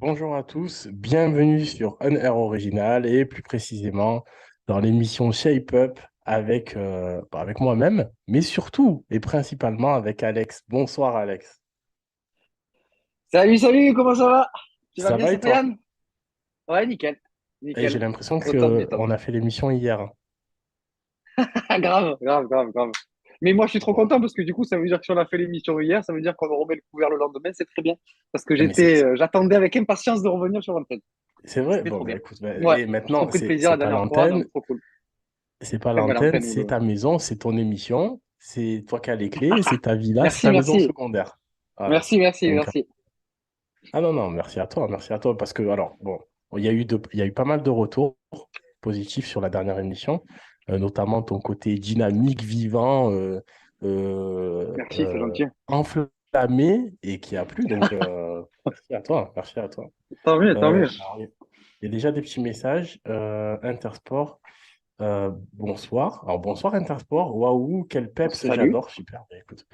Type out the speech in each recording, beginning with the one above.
Bonjour à tous, bienvenue sur Un Air Original et plus précisément dans l'émission Shape Up avec moi-même, mais surtout et principalement avec Alex. Bonsoir Alex. Salut, salut, comment ça va? Tu vas Ça bien, va et toi? Cyprien? Ouais, nickel, Et j'ai nickel. l'impression Au top du top. qu'on a fait l'émission hier. Ah, grave, grave, grave, grave. Mais moi, je suis trop Bon. content parce que du coup, ça veut dire que si on a fait l'émission hier, ça veut dire qu'on remet le couvert le lendemain, c'est très bien. Parce que Ah, mais c'est j'attendais avec impatience de revenir sur l'antenne. c'est vrai? C'était Bon, trop bah, bien. écoute, bah, Ouais, et j'ai trop maintenant, pris de c'est plaisir c'est la pas dernière fois, donc l'antenne, trop cool. c'est pas Enfin, l'antenne, l'antenne ou c'est le. ta maison, c'est ton émission, c'est toi qui as les clés, c'est ta villa, c'est Merci, ta maison merci. secondaire. Voilà. Merci, merci, Donc, merci. ah non, non, merci à toi, parce que, alors, bon, il y a eu pas mal de retours positifs sur la dernière émission, notamment ton côté dynamique, vivant, Merci, c'est gentil. enflammé, et qui a plu, donc merci à toi, merci à toi. Tant mieux, tant mieux. Alors, il y a déjà des petits messages, Intersport, bonsoir. Alors, bonsoir Intersport, waouh, quel peps, Salut, j'adore, super, bah, écoute,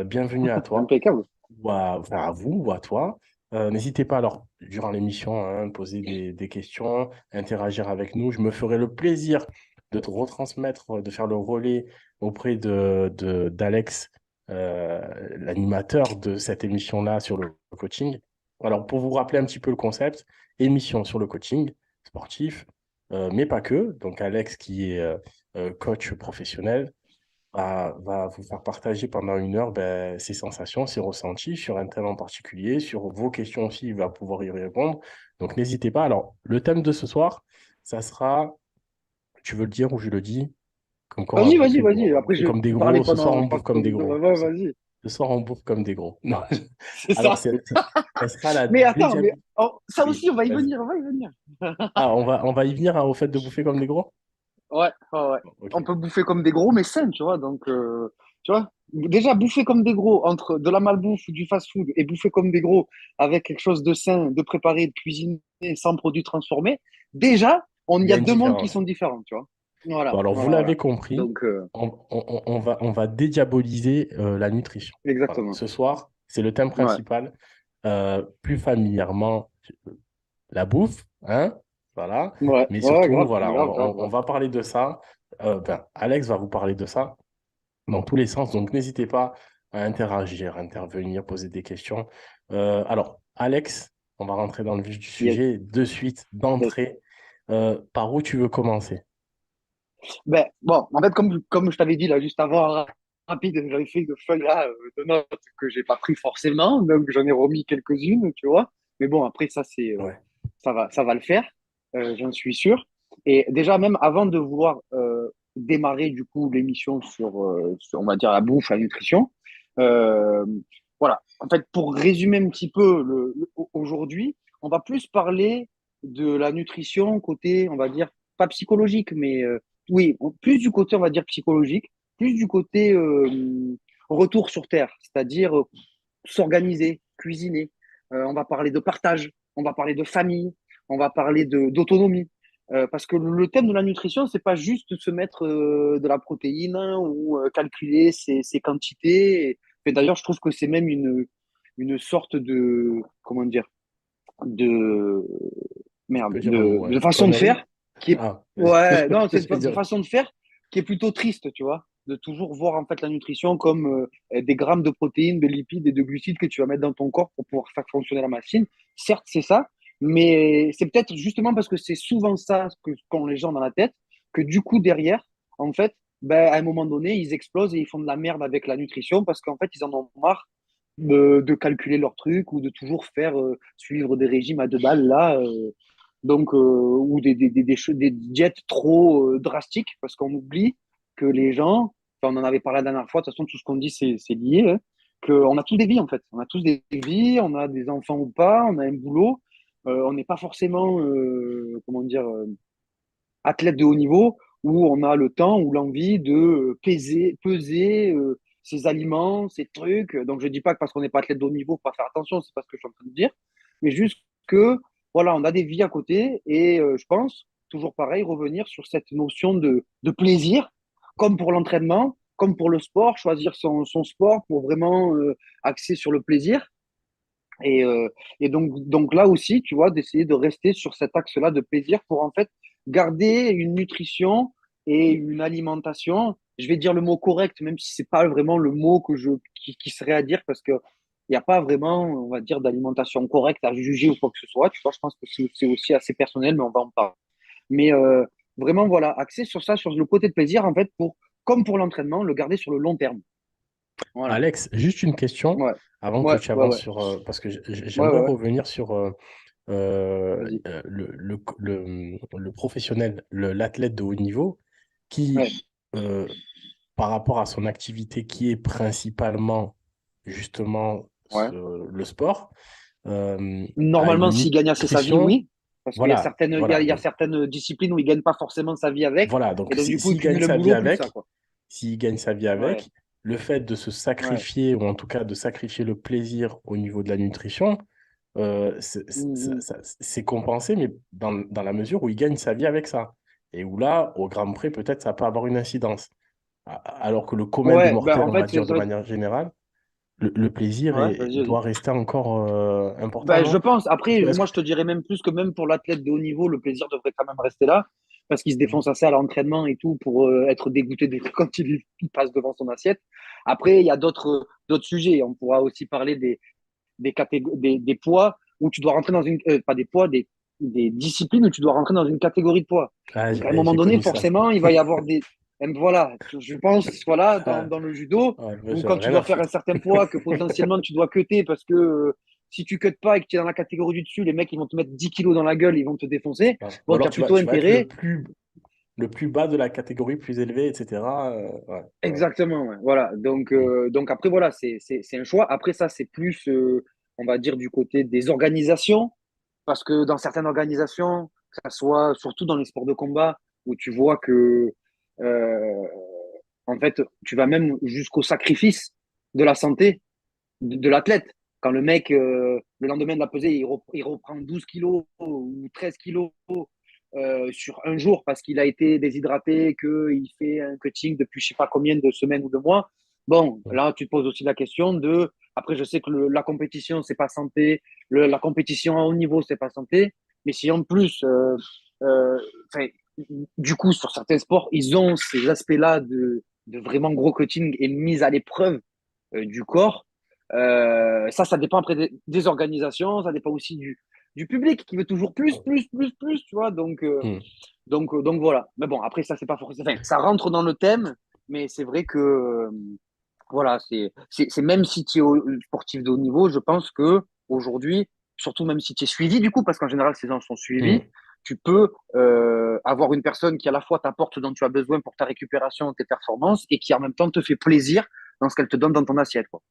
bienvenue à toi impeccable. enfin, à vous ou à toi. N'hésitez pas alors, durant l'émission, hein, poser des questions, interagir avec nous. Je me ferai le plaisir de te retransmettre, de faire le relais auprès d'Alex, l'animateur de cette émission-là sur le coaching. Alors, pour vous rappeler un petit peu le concept, émission sur le coaching sportif, mais pas que. Donc, Alex, qui est coach professionnel, va vous faire partager pendant 1 heure ses sensations, ses ressentis sur un thème en particulier, sur vos questions aussi, il va pouvoir y répondre. Donc n'hésitez pas. Alors, le thème de ce soir, ça sera, tu veux le dire ou je le dis, comme quoi Vas-y, vas-y, bon, on vas-y. va Après, bouffer je vais comme des parler gros, ce soir pendant, on je bouffe pense, comme des gros. ouais, vas-y. Ce soir on bouffe comme des gros. Non. C'est Alors, ça. ça sera la Mais attends, déjà... mais oh, ça Oui, aussi, on va y vas-y. venir, on va y venir. Ah, on va y venir hein, au fait de bouffer comme des gros? Ouais, ouais, ouais. Bon, ok. On peut bouffer comme des gros, mais sain, tu vois. Donc, tu vois, déjà, bouffer comme des gros entre de la malbouffe ou du fast-food et bouffer comme des gros avec quelque chose de sain, de préparé, de cuisiné, sans produits transformés, déjà, Il il y y a a une deux mondes qui différence. sont différents, tu vois. Bon, Voilà, alors, vous voilà, l'avez voilà. compris, Donc, on va dédiaboliser la nutrition. Voilà. exactement. Ce soir, c'est le thème Ouais, principal. Plus familièrement, la bouffe, hein, voilà. ouais, Mais ouais, surtout, grave, voilà, grave, grave, on grave. va parler de ça. Alex va vous parler de ça dans tous les sens. Donc, n'hésitez pas à interagir, intervenir, poser des questions. Alors, Alex, on va rentrer dans le vif du Yes, sujet de suite, yes. d'entrée. Par où tu veux commencer? Ben, bon, en fait, comme je t'avais dit là juste avant, rapide, j'avais fait une feuille là de notes que j'ai pas pris forcément, donc j'en ai remis quelques-unes, tu vois. Mais bon, après ça c'est Ouais, ça va le faire, j'en suis sûr. Et déjà même avant de vouloir démarrer du coup l'émission sur on va dire la bouffe, la nutrition, euh, voilà. En fait, pour résumer un petit peu aujourd'hui, on va plus parler de la nutrition côté, on va dire pas psychologique, mais oui, plus du côté, on va dire, psychologique, plus du côté retour sur Terre, c'est-à-dire s'organiser, cuisiner. On va parler de partage, on va parler de famille, on va parler d'autonomie. Parce que le thème de la nutrition, c'est pas juste se mettre de la protéine hein, ou calculer ses quantités. Et d'ailleurs, je trouve que c'est même une sorte de, comment dire, de, tu merde, peux dire un mot, de ouais. façon de Connerie? faire qui est, Ah, ouais, non, c'est je vais une dire. façon de faire qui est plutôt triste, tu vois, de toujours voir en fait la nutrition comme des grammes de protéines, de lipides et de glucides que tu vas mettre dans ton corps pour pouvoir faire fonctionner la machine. Certes, c'est ça, mais c'est peut-être justement parce que c'est souvent ça que qu'ont les gens dans la tête que du coup derrière, en fait, ben, à un moment donné, ils explosent et ils font de la merde avec la nutrition parce qu'en fait, ils en ont marre de calculer leurs trucs ou de toujours faire suivre des régimes à 2 balles là. Ou des diètes trop drastiques, parce qu'on oublie que les gens, enfin, on en avait parlé la dernière fois, de toute façon, tout ce qu'on dit, c'est lié, hein, qu'on a tous des vies, en fait. On a tous des vies, on a des enfants ou pas, on a un boulot, on n'est pas forcément, comment dire, athlète de haut niveau, où on a le temps ou l'envie de peser ses aliments, ses trucs. Donc, je dis pas que parce qu'on n'est pas athlète de haut niveau, faut pas faire attention, c'est pas ce que je suis en train de dire, mais juste que, voilà, on a des vies à côté et je pense, toujours pareil, revenir sur cette notion de plaisir, comme pour l'entraînement, comme pour le sport, choisir son sport pour vraiment axer sur le plaisir Et, euh, et donc là aussi, tu vois, d'essayer de rester sur cet axe-là de plaisir pour en fait garder une nutrition et une alimentation. Je vais dire le mot correct, même si c'est pas vraiment le mot qui serait à dire parce que il n'y a pas vraiment, on va dire, d'alimentation correcte à juger ou quoi que ce soit. Tu vois, je pense que c'est aussi assez personnel, mais on va en parler. Mais vraiment, voilà, axer sur ça, sur le côté de plaisir, en fait, comme pour l'entraînement, le garder sur le long terme. Voilà. Alex, juste une question Ouais. avant que Ouais, tu ouais, avances ouais. sur... parce que Ouais, j'aimerais ouais, ouais. revenir sur Vas-y. le professionnel, l'athlète de haut niveau, qui, Ouais. euh, par rapport à son activité qui est principalement justement Ouais. le sport, a Normalement, une s'il gagne assez sa vie, nutrition, oui. Parce qu'il y a voilà, certaines, voilà. il y a Donc, certaines disciplines où il gagne pas forcément sa vie avec. voilà, donc Et donc, du coup, il s'il gagne cumule un sa vie boulot plus ça, avec, quoi. s'il gagne sa vie Ouais. avec, le fait de se Ouais. sacrifier, ou en tout cas de sacrifier le plaisir au niveau de la nutrition, Mhm. c'est compensé, mais dans la mesure où il gagne sa vie avec ça. Et où là, au gramme près, peut-être ça peut avoir une incidence. Alors que le commun des Ouais, ben mortels, en on va fait, dire de manière générale, le plaisir ouais, vas-y, vas-y. doit rester encore important, Ben, je non? pense, Est-ce que, après, est-ce moi, que- je te dirais même plus que même pour l'athlète de haut niveau, le plaisir devrait quand même rester là. Parce qu'il se Mhm. défonce assez à l'entraînement et tout pour être dégoûté quand il passe devant son assiette. Après, il y a d'autres sujets. On pourra aussi parler des poids où tu dois rentrer dans une, pas des poids, des disciplines où tu dois rentrer dans une catégorie de poids. Ah, Donc, à un moment j'ai donné, connu ça. forcément, il va y avoir des, voilà, je pense, voilà, Ah, dans le judo, ouais, moi, où j'en ai quand tu rien à dois faire un foutre. certain poids que potentiellement tu dois cutter parce que si tu cuttes pas et que tu es dans la catégorie du dessus, les mecs, ils vont te mettre 10 kilos dans la gueule, ils vont te défoncer. Ouais. Ou Bon, tu alors as plutôt tu vas être intérêt. le plus bas de la catégorie plus élevée, etc. Ouais, ouais. Exactement, ouais. Voilà. Mm. Donc après, voilà, c'est un choix. Après, ça, c'est plus, on va dire, du côté des organisations. Parce que dans certaines organisations, que ça soit surtout dans les sports de combat, où tu vois que, euh, en fait, tu vas même jusqu'au sacrifice de la santé de l'athlète. Quand le mec, le lendemain de la pesée, il reprend 12 kilos ou 13 kilos sur un jour parce qu'il a été déshydraté, qu'il fait un cutting depuis je sais pas combien de semaines ou de mois. Bon, Mm. là, tu te poses aussi la question de. Après, je sais que la compétition, c'est pas santé. La compétition à haut niveau, c'est pas santé. Mais si en plus, euh, enfin, du coup, sur certains sports, ils ont ces aspects-là de vraiment gros cutting et mise à l'épreuve du corps. Ça dépend après des organisations, ça dépend aussi du public qui veut toujours plus, plus, plus, plus, tu vois. Mm. Donc voilà. Mais bon, après, ça, c'est pas forcément. Enfin, ça rentre dans le thème, mais c'est vrai que, voilà, c'est même si tu es sportif de haut niveau, je pense que aujourd'hui, surtout même si tu es suivi, du coup, parce qu'en général, ces gens sont suivis, Mm. tu peux avoir une personne qui à la fois t'apporte ce dont tu as besoin pour ta récupération, tes performances, et qui en même temps te fait plaisir dans ce qu'elle te donne dans ton assiette, quoi.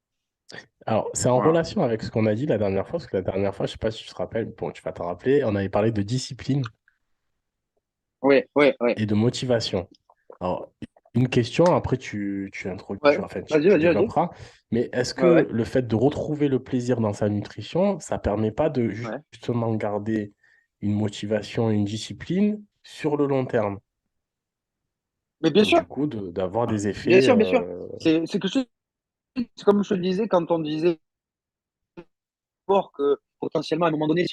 Alors, c'est en Voilà. relation avec ce qu'on a dit la dernière fois, parce que la dernière fois, je sais pas si tu te rappelles, bon, tu vas t'en rappeler, on avait parlé de discipline Ouais, ouais, ouais. et de motivation. Alors, une question, après Ouais. enfin, Vas-y, tu vas-y, vas-y. développeras, mais est-ce Ouais, que ouais. le fait de retrouver le plaisir dans sa nutrition, ça permet pas de Ouais. justement garder une motivation, une discipline sur le long terme? Mais bien Donc, sûr, du coup, d'avoir des bien effets. sûr, bien sûr. C'est comme je te disais quand on disait sport que potentiellement à un moment donné,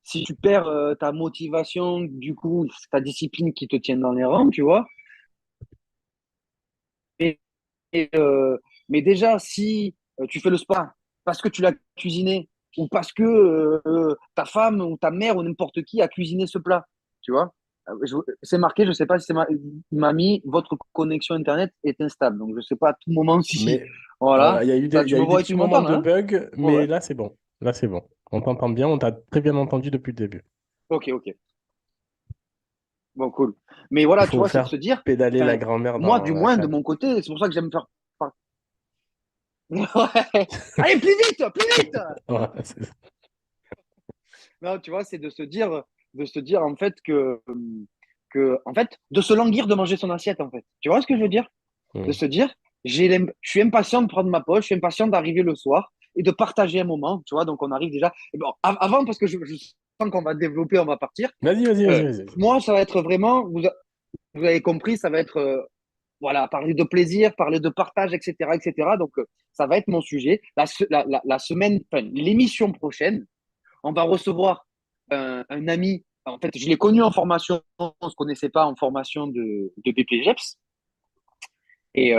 si tu perds ta motivation, du coup, ta discipline qui te tient dans les rangs, tu vois. Et, et, mais déjà, si tu fais le sport parce que tu l'as cuisiné ou parce que ta femme ou ta mère ou n'importe qui a cuisiné ce plat, tu vois. C'est marqué, je sais pas si il m'a mis votre connexion internet est instable. Donc je sais pas à tout moment si Mais voilà. il Ça, y tu a me eu des vois et petits tu moments m'entends, de hein? bug, Ouais, ouais. mais là, c'est bon. Là, c'est bon. On t'entend bien, on t'a très bien entendu depuis le début. Ok, ok. Bon, cool. Mais Il voilà, tu faut vois, c'est de faire se dire, pédaler la enfin, grand-mère moi, dans du la moins, de cave. mon côté, c'est pour ça que j'aime faire. Ouais. Allez, plus vite, plus vite! Ouais, c'est ça. Non, tu vois, c'est de se dire en fait en fait, de se languir de manger son assiette, en fait. Tu vois ce que je veux dire? De Mm. se dire, je suis impatient de prendre ma pause, je suis impatient d'arriver le soir et de partager un moment, tu vois. Donc, on arrive déjà. Et bon, avant, parce que je sens qu'on va développer, on va partir. Vas-y, vas-y, vas-y, euh, vas-y. moi, ça va être vraiment, vous avez compris, ça va être voilà, parler de plaisir, parler de partage, etc., etc. Donc, ça va être mon sujet. La semaine, enfin, l'émission prochaine, on va recevoir un ami. En fait, je l'ai connu en formation, on ne se connaissait pas en formation de BPGEPS. Et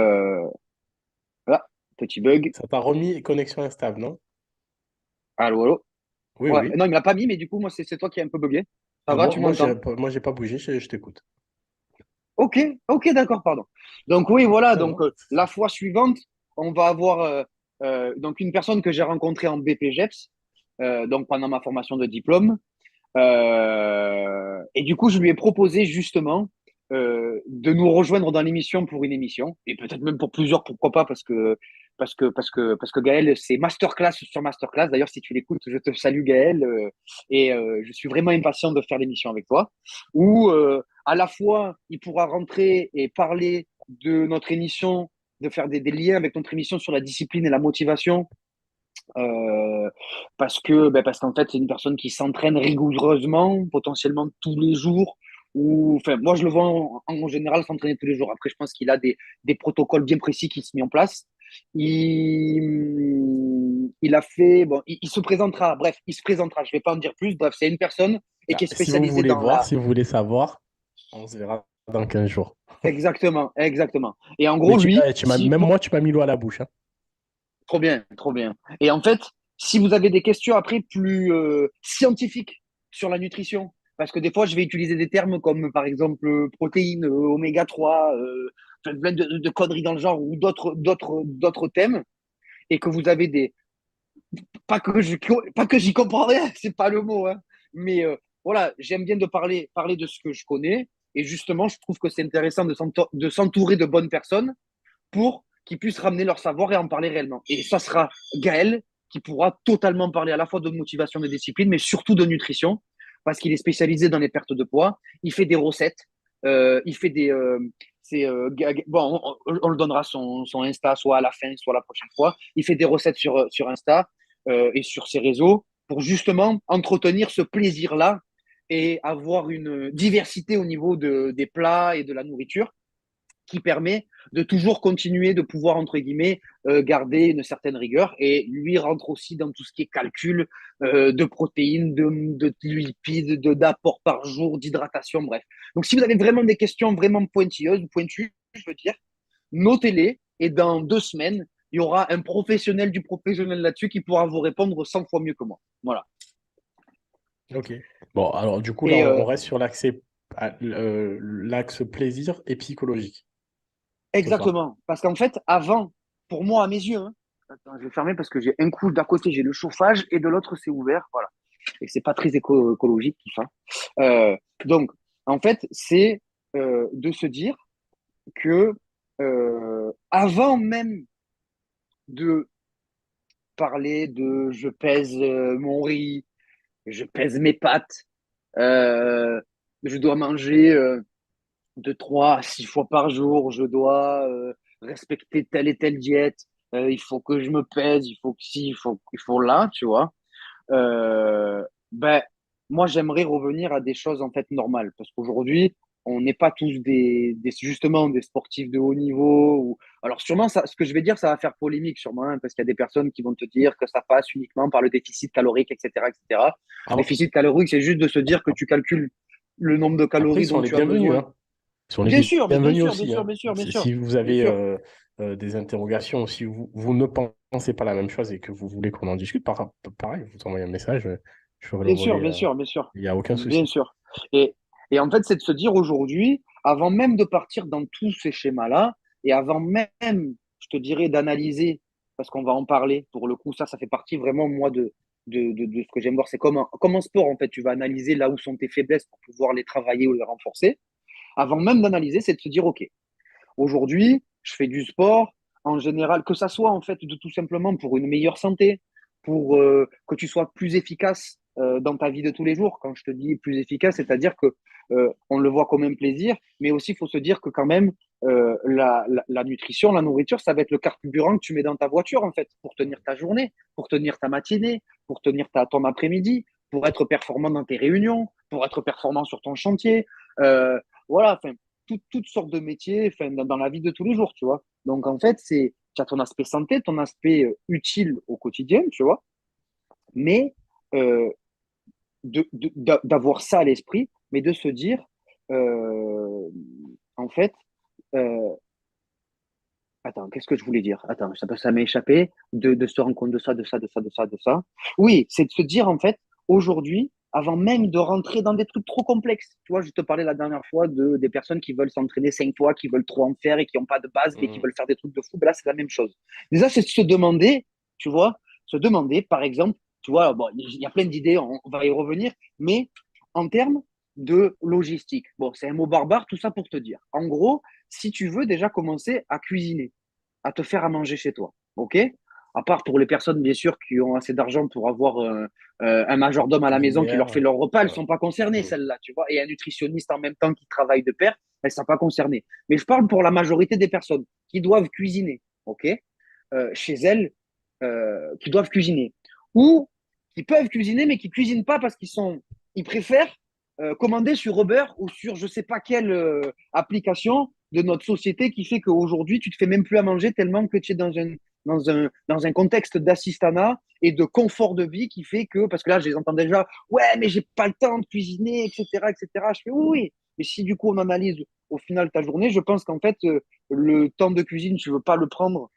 voilà, petit bug. Ça t'a remis connexion instable, non? Allô, allô. Oui, Ouais, oui. non, il ne l'a pas mis, mais du coup, moi, c'est toi qui as un peu bugué. Ça Ah, va, tu m'entends? moi, j'ai pas bougé, je t'écoute. Ok, ok, d'accord, pardon. Donc oui, voilà, Non, donc non. la fois suivante, on va avoir donc une personne que j'ai rencontrée en BPGEPS, donc pendant ma formation de diplôme. Et du coup, je lui ai proposé justement de nous rejoindre dans l'émission pour une émission, et peut-être même pour plusieurs, pourquoi pas, parce que Gaël, c'est masterclass sur masterclass. D'ailleurs, si tu l'écoutes, je te salue Gaël, et je suis vraiment impatient de faire l'émission avec toi, où à la fois il pourra rentrer et parler de notre émission, de faire des liens avec notre émission sur la discipline et la motivation, euh, parce qu'en fait, c'est une personne qui s'entraîne rigoureusement, potentiellement tous les jours. Ou, enfin, moi, je le vois en général s'entraîner tous les jours. Après, je pense qu'il a des protocoles bien précis qui se mettent en place. Il a fait, bon, il se présentera, bref, il se présentera, je ne vais pas en dire plus. Bref, c'est une personne et qui Ah, est spécialisée dans la. si vous voulez savoir, on se verra dans 15 jours. Exactement, exactement. Et en Mais gros, lui, même moi, tu m'as mis l'eau à la bouche, hein. trop bien, trop bien. Et en fait, si vous avez des questions après plus scientifiques sur la nutrition, parce que des fois, je vais utiliser des termes comme par exemple protéines, oméga 3, plein de conneries dans le genre ou d'autres thèmes, et que vous avez des. Pas que j'y comprends rien, c'est pas le mot, hein, mais voilà, j'aime bien parler de ce que je connais, et justement, je trouve que c'est intéressant de s'entourer de bonnes personnes pour qu'ils puissent ramener leur savoir et en parler réellement. Et ça sera Gaël qui pourra totalement parler à la fois de motivation de discipline, mais surtout de nutrition, parce qu'il est spécialisé dans les pertes de poids. Il fait des recettes, il fait des. Bon, on le donnera son Insta, soit à la fin, soit la prochaine fois. Il fait des recettes sur Insta et sur ses réseaux pour justement entretenir ce plaisir-là et avoir une diversité au niveau des plats et de la nourriture qui permet de toujours continuer de pouvoir, entre guillemets, garder une certaine rigueur. Et lui rentre aussi dans tout ce qui est calcul de protéines, de lipides, d'apport par jour, d'hydratation, bref. Donc, si vous avez vraiment des questions vraiment pointilleuses, pointues, je veux dire, notez-les. Et dans 2 semaines, il y aura un professionnel du professionnel là-dessus qui pourra vous répondre 100 fois mieux que moi. Voilà. Ok. Bon, alors du coup, là, Et on reste sur l'axe plaisir et psychologique ce soir. exactement. Parce qu'en fait, avant, pour moi, à mes yeux, hein, attends, je vais fermer parce que j'ai un coup d'un côté, j'ai le chauffage et de l'autre, c'est ouvert. Voilà. Et c'est pas très écologique, tout ça. Euh, donc, en fait, c'est de se dire que avant même de parler de je pèse mon riz, je pèse mes pâtes, euh, je dois manger de 3 à 6 fois par jour, je dois respecter telle et telle diète, il faut que je me pèse, il faut que ci, il faut là, tu vois. Euh, ben, moi, j'aimerais revenir à des choses en fait normales, parce qu'aujourd'hui, on n'est pas tous justement des sportifs de haut niveau. Alors sûrement, ça, ce que je vais dire, ça va faire polémique sûrement, hein, parce qu'il y a des personnes qui vont te dire que ça passe uniquement par le déficit calorique, etc., etc. Ah, Déficit calorique, c'est juste de se dire que tu calcules le nombre de après, ils calories sont dont les tu as bienvenus, besoin. hein. Ils sont les Bien sûr, mais bien bienvenus sûr, bien aussi, sûr, hein. bien sûr, bien sûr, Si vous bien avez sûr, des interrogations, si vous ne pensez pas la même chose et que vous voulez qu'on en discute, pareil, vous envoyez un message, je ferai le bien sûr, relais. bien sûr, bien sûr, Il n'y a aucun bien souci. sûr. Et, et en fait, c'est de se dire aujourd'hui, avant même de partir dans tous ces schémas-là, et avant même, je te dirais, d'analyser, parce qu'on va en parler, pour le coup, ça fait partie vraiment, moi, de ce que j'aime voir. C'est comme un sport, en fait, tu vas analyser là où sont tes faiblesses pour pouvoir les travailler ou les renforcer. Avant même d'analyser, c'est de se dire, OK, aujourd'hui, je fais du sport en général, que ça soit en fait de tout simplement pour une meilleure santé, pour que tu sois plus efficace dans ta vie de tous les jours. Quand je te dis plus efficace, c'est-à-dire que on le voit comme un plaisir, mais aussi il faut se dire que quand même la nutrition, la nourriture, ça va être le carburant que tu mets dans ta voiture en fait pour tenir ta journée, pour tenir ta matinée, pour tenir ton après-midi, pour être performant dans tes réunions, pour être performant sur ton chantier. Voilà, enfin, toutes sortes de métiers, enfin, dans la vie de tous les jours, tu vois. Donc, en fait, tu as ton aspect santé, ton aspect utile au quotidien, tu vois, mais euh, d'avoir ça à l'esprit, mais de se dire, euh, en fait, euh, attends, qu'est-ce que je voulais dire? Attends, ça m'a échappé de se rendre compte de ça, de ça, de ça, de ça, de ça. Oui, c'est de se dire, en fait, aujourd'hui, avant même de rentrer dans des trucs trop complexes. Tu vois, je te parlais la dernière fois des personnes qui veulent s'entraîner 5 fois, qui veulent trop en faire et qui n'ont pas de base et qui Mhm. veulent faire des trucs de fou. Ben là, c'est la même chose. Déjà, c'est de se demander, tu vois, se demander, par exemple, tu vois, bon, il y a plein d'idées, on va y revenir, mais en termes de logistique. Bon, c'est un mot barbare, tout ça pour te dire. En gros, si tu veux déjà commencer à cuisiner, à te faire à manger chez toi, ok? À part pour les personnes, bien sûr, qui ont assez d'argent pour avoir un majordome à la maison qui leur fait Cuisinière. leur repas, elles ne Ouais. sont pas concernées, Mhm. celles-là, tu vois. Et un nutritionniste en même temps qui travaille de pair, elles ne sont pas concernées. Mais je parle pour la majorité des personnes qui doivent cuisiner, ok? Chez elles, qui doivent cuisiner. Ou qui peuvent cuisiner, mais qui ne cuisinent pas parce ils préfèrent commander sur Uber ou sur je ne sais pas quelle application de notre société qui fait qu'aujourd'hui, tu ne te fais même plus à manger tellement que tu es dans un contexte d'assistanat et de confort de vie qui fait que, parce que là, je les entends déjà, ouais, mais j'ai pas le temps de cuisiner, etc., etc. Je fais oui, oui. Mais si du coup on analyse au final ta journée, je pense qu'en fait, le temps de cuisine, tu veux pas le prendre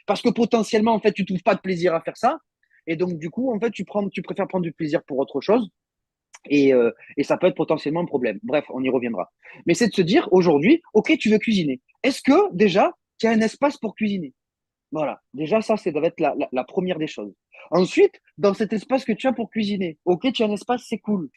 parce que potentiellement, en fait, tu trouves pas de plaisir à faire ça. Et donc, du coup, en fait, tu préfères prendre du plaisir pour autre chose. Et ça peut être potentiellement un problème. Bref, on y reviendra. Mais c'est de se dire, aujourd'hui, OK, tu veux cuisiner. Est-ce que déjà, tu as un espace pour cuisiner? Voilà. Déjà, ça, ça doit être la première des choses. Ensuite, dans cet espace que tu as pour cuisiner, OK, tu as un espace, c'est cool.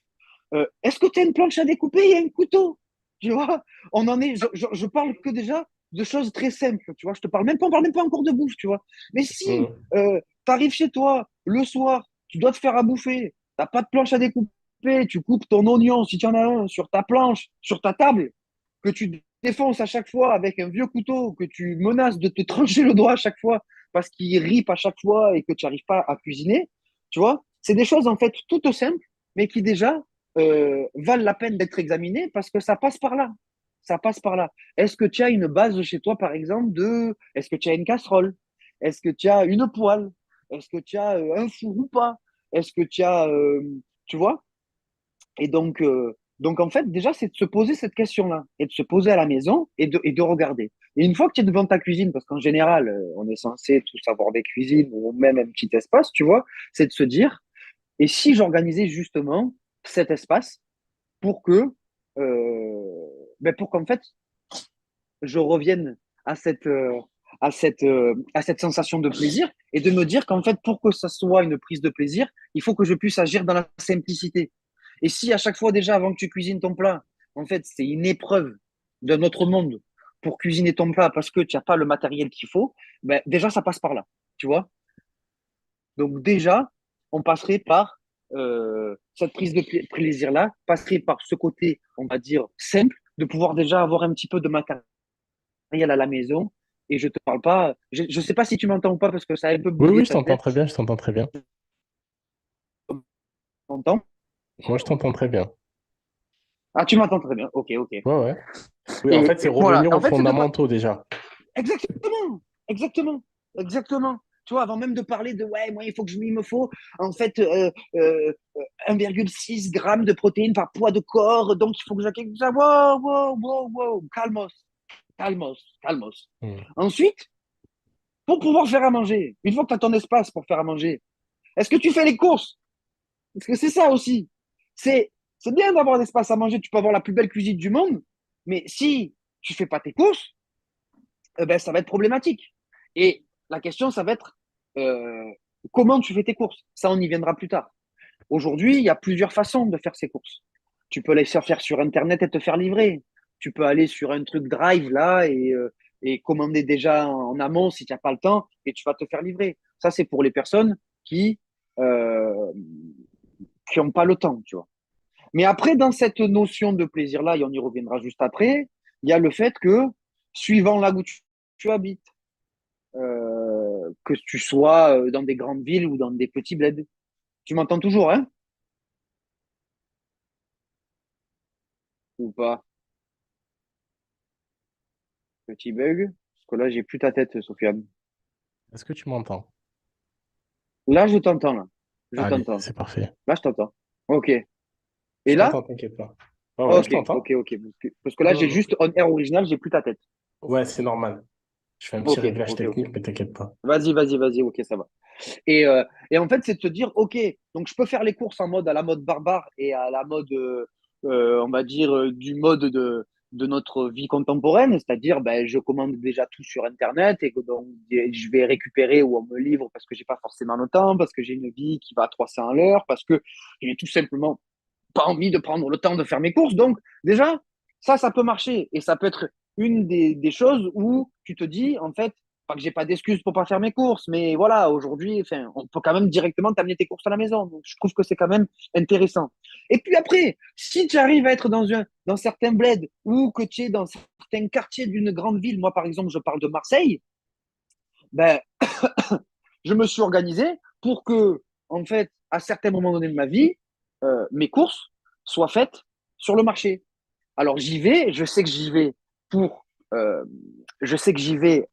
Est-ce que tu as une planche à découper et un couteau? Tu vois, je parle que déjà de choses très simples, tu vois. On parle même pas encore de bouffe, tu vois. Mais si Mhm. tu arrives chez toi le soir, tu dois te faire à bouffer, t'as pas de planche à découper, tu coupes ton oignon, si tu en as un, sur ta planche, sur ta table, que tu défonces à chaque fois avec un vieux couteau, que tu menaces de te trancher le doigt à chaque fois parce qu'il ripe à chaque fois et que tu n'arrives pas à cuisiner, tu vois, c'est des choses en fait toutes simples, mais qui déjà valent la peine d'être examinées parce que ça passe par là. Ça passe par là. Est-ce que tu as une base chez toi, par exemple, est-ce que tu as une casserole? Est-ce que tu as une poêle? Est-ce que tu as un four ou pas? Est-ce que tu as, tu vois? Et donc, en fait, déjà, c'est de se poser cette question-là et de se poser à la maison et de regarder. Et une fois que tu es devant ta cuisine, parce qu'en général, on est censé tous avoir des cuisines ou même un petit espace, tu vois, c'est de se dire, et si j'organisais justement cet espace pour que, euh, pour qu'en fait, je revienne à cette sensation de plaisir et de me dire qu'en fait, pour que ça soit une prise de plaisir, il faut que je puisse agir dans la simplicité. Et si à chaque fois déjà, avant que tu cuisines ton plat, en fait, c'est une épreuve d'un autre monde pour cuisiner ton plat parce que tu n'as pas le matériel qu'il faut, déjà, ça passe par là, tu vois. Donc déjà, on passerait par cette prise de plaisir-là, passerait par ce côté, on va dire, simple, de pouvoir déjà avoir un petit peu de matériel à la maison. Et je te parle pas, je ne sais pas si tu m'entends ou pas parce que ça a un peu Oui, bugué oui, je t'entends peut-être. très bien, je t'entends très bien. Tu m'entends? Moi, je t'entends très bien. Ah, tu m'entends très bien. Ok, ok. Ouais, ouais. Oui, en Et, fait, c'est et voilà, revenir aux en fait, c'est de pas. fondamentaux déjà. Exactement, exactement, exactement. Tu vois, avant même de parler de ouais, moi, il me faut en fait 1,6 grammes de protéines par poids de corps, donc il faut que j'accueille ça. Wow, wow, wow, wow, calmos, calmos, calmos. Mhm. Ensuite, pour pouvoir faire à manger, une fois que tu as ton espace pour faire à manger, est-ce que tu fais les courses? Parce que c'est ça aussi. C'est, c'est bien d'avoir un espace à manger, tu peux avoir la plus belle cuisine du monde, mais si tu fais pas tes courses, ça va être problématique. Et la question, ça va être euh, comment tu fais tes courses. Ça, on y viendra plus tard. Aujourd'hui, il y a plusieurs façons de faire ses courses. Tu peux les faire sur Internet et te faire livrer. Tu peux aller sur un truc Drive là et commander déjà en amont si tu n'as pas le temps et tu vas te faire livrer. Ça, c'est pour les personnes euh, qui n'ont pas le temps, tu vois. Mais après, dans cette notion de plaisir-là, et on y reviendra juste après, il y a le fait que, suivant là où tu habites, que tu sois dans des grandes villes ou dans des petits bleds. Tu m'entends toujours, hein? Ou pas? Petit bug. Parce que là, j'ai plus ta tête, Sofiane. Est-ce que tu m'entends? Là, je t'entends, là. Je Allez, t'entends. c'est parfait. Là, je t'entends. Ok. Je Et là? t'entends, t'inquiète pas. Ouais, ouais, je Ok, t'entends. ok, ok. Parce que là, Non, j'ai non. juste on air original, j'ai plus ta tête. Ouais, c'est normal. Je fais un petit Ok, réglage ok, ok. technique, mais t'inquiète pas. Vas-y, vas-y, vas-y, ok, ça va. Et en fait, c'est de se dire, ok, donc je peux faire les courses en mode à la mode barbare et à la mode, on va dire, du mode de notre vie contemporaine, c'est-à-dire, ben, je commande déjà tout sur Internet et que donc je vais récupérer ou on me livre parce que j'ai pas forcément le temps, parce que j'ai une vie qui va à 300 à l'heure, parce que j'ai tout simplement pas envie de prendre le temps de faire mes courses. Donc, déjà, ça peut marcher. Et ça peut être une des choses où tu te dis, en fait, pas que j'ai pas d'excuses pour pas faire mes courses, mais voilà, aujourd'hui, enfin, on peut quand même directement t'amener tes courses à la maison. Donc, je trouve que c'est quand même intéressant. Et puis après, si tu arrives à être dans certains bleds ou que tu es dans certains quartiers d'une grande ville, moi, par exemple, je parle de Marseille, ben, je me suis organisé pour que, en fait, à certains moments donnés de ma vie, mes courses soient faites sur le marché. Alors j'y vais, je sais que j'y vais pour, euh, je sais que j'y vais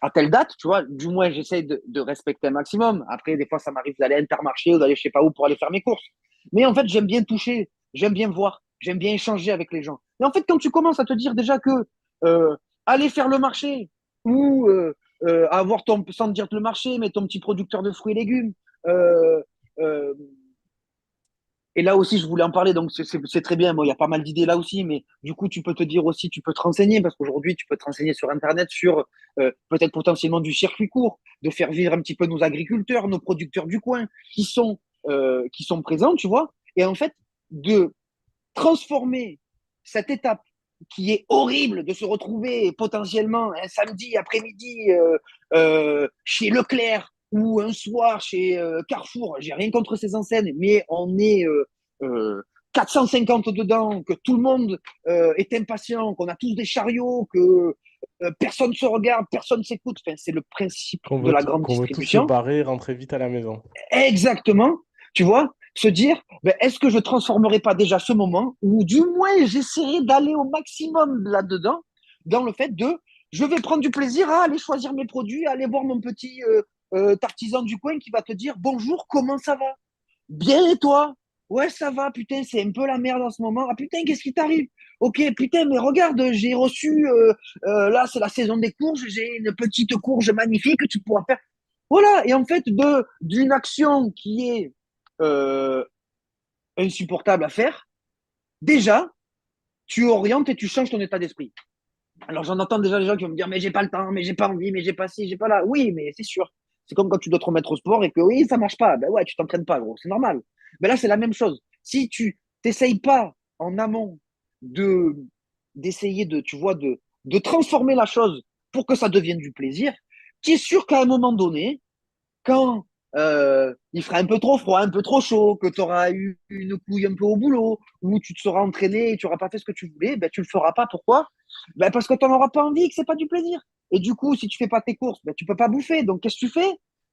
à telle date, tu vois. Du moins, j'essaie de respecter un maximum. Après, des fois, ça m'arrive d'aller à Intermarché ou d'aller je sais pas où pour aller faire mes courses. Mais en fait, j'aime bien toucher, j'aime bien voir, j'aime bien échanger avec les gens. Et en fait, quand tu commences à te dire déjà que euh, aller faire le marché ou avoir ton, sans te dire le marché, mais ton petit producteur de fruits et légumes, euh, euh, et là aussi, je voulais en parler, donc c'est très bien. Bon, il y a pas mal d'idées là aussi, mais du coup, tu peux te dire aussi, tu peux te renseigner, parce qu'aujourd'hui, tu peux te renseigner sur Internet sur peut-être potentiellement du circuit court, de faire vivre un petit peu nos agriculteurs, nos producteurs du coin qui sont présents, tu vois. Et en fait, de transformer cette étape qui est horrible de se retrouver potentiellement un samedi après-midi chez Leclerc ou un soir chez Carrefour, j'ai rien contre ces enseignes, mais on est 450 dedans, que tout le monde est impatient, qu'on a tous des chariots, que personne ne se regarde, personne ne s'écoute. Enfin, c'est le principe de la grande Qu'on veut tous se distribution. barrer et rentrer vite à la maison. Exactement, tu vois, se dire, ben, est-ce que je transformerai pas déjà ce moment, ou du moins j'essaierai d'aller au maximum là-dedans, dans le fait de, je vais prendre du plaisir à aller choisir mes produits, à aller voir mon petit artisan du coin qui va te dire, bonjour, comment ça va? Bien et toi? Ouais, ça va, putain, c'est un peu la merde en ce moment. Ah putain, qu'est-ce qui t'arrive? Ok, putain, mais regarde, j'ai reçu, là, c'est la saison des courges, j'ai une petite courge magnifique que tu pourras faire. Voilà, et en fait, d'une action qui est euh, insupportable à faire, déjà, tu orientes et tu changes ton état d'esprit. Alors, j'en entends déjà des gens qui vont me dire, mais j'ai pas le temps, mais j'ai pas envie, mais j'ai pas ci, j'ai pas là. Oui, mais c'est sûr. C'est comme quand tu dois te remettre au sport et que oui, ça marche pas. Ben ouais, tu t'entraînes pas, gros. C'est normal. Mais là, c'est la même chose. Si tu t'essayes pas en amont de d'essayer de, tu vois, de transformer la chose pour que ça devienne du plaisir, tu es sûr qu'à un moment donné, quand il fera un peu trop froid, un peu trop chaud, que tu auras eu une couille un peu au boulot, ou tu te seras entraîné et tu n'auras pas fait ce que tu voulais, ben, tu le feras pas. Pourquoi? Ben, parce que tu n'en auras pas envie, que c'est pas du plaisir. Et du coup, si tu fais pas tes courses, ben, tu peux pas bouffer. Donc, qu'est-ce que tu fais?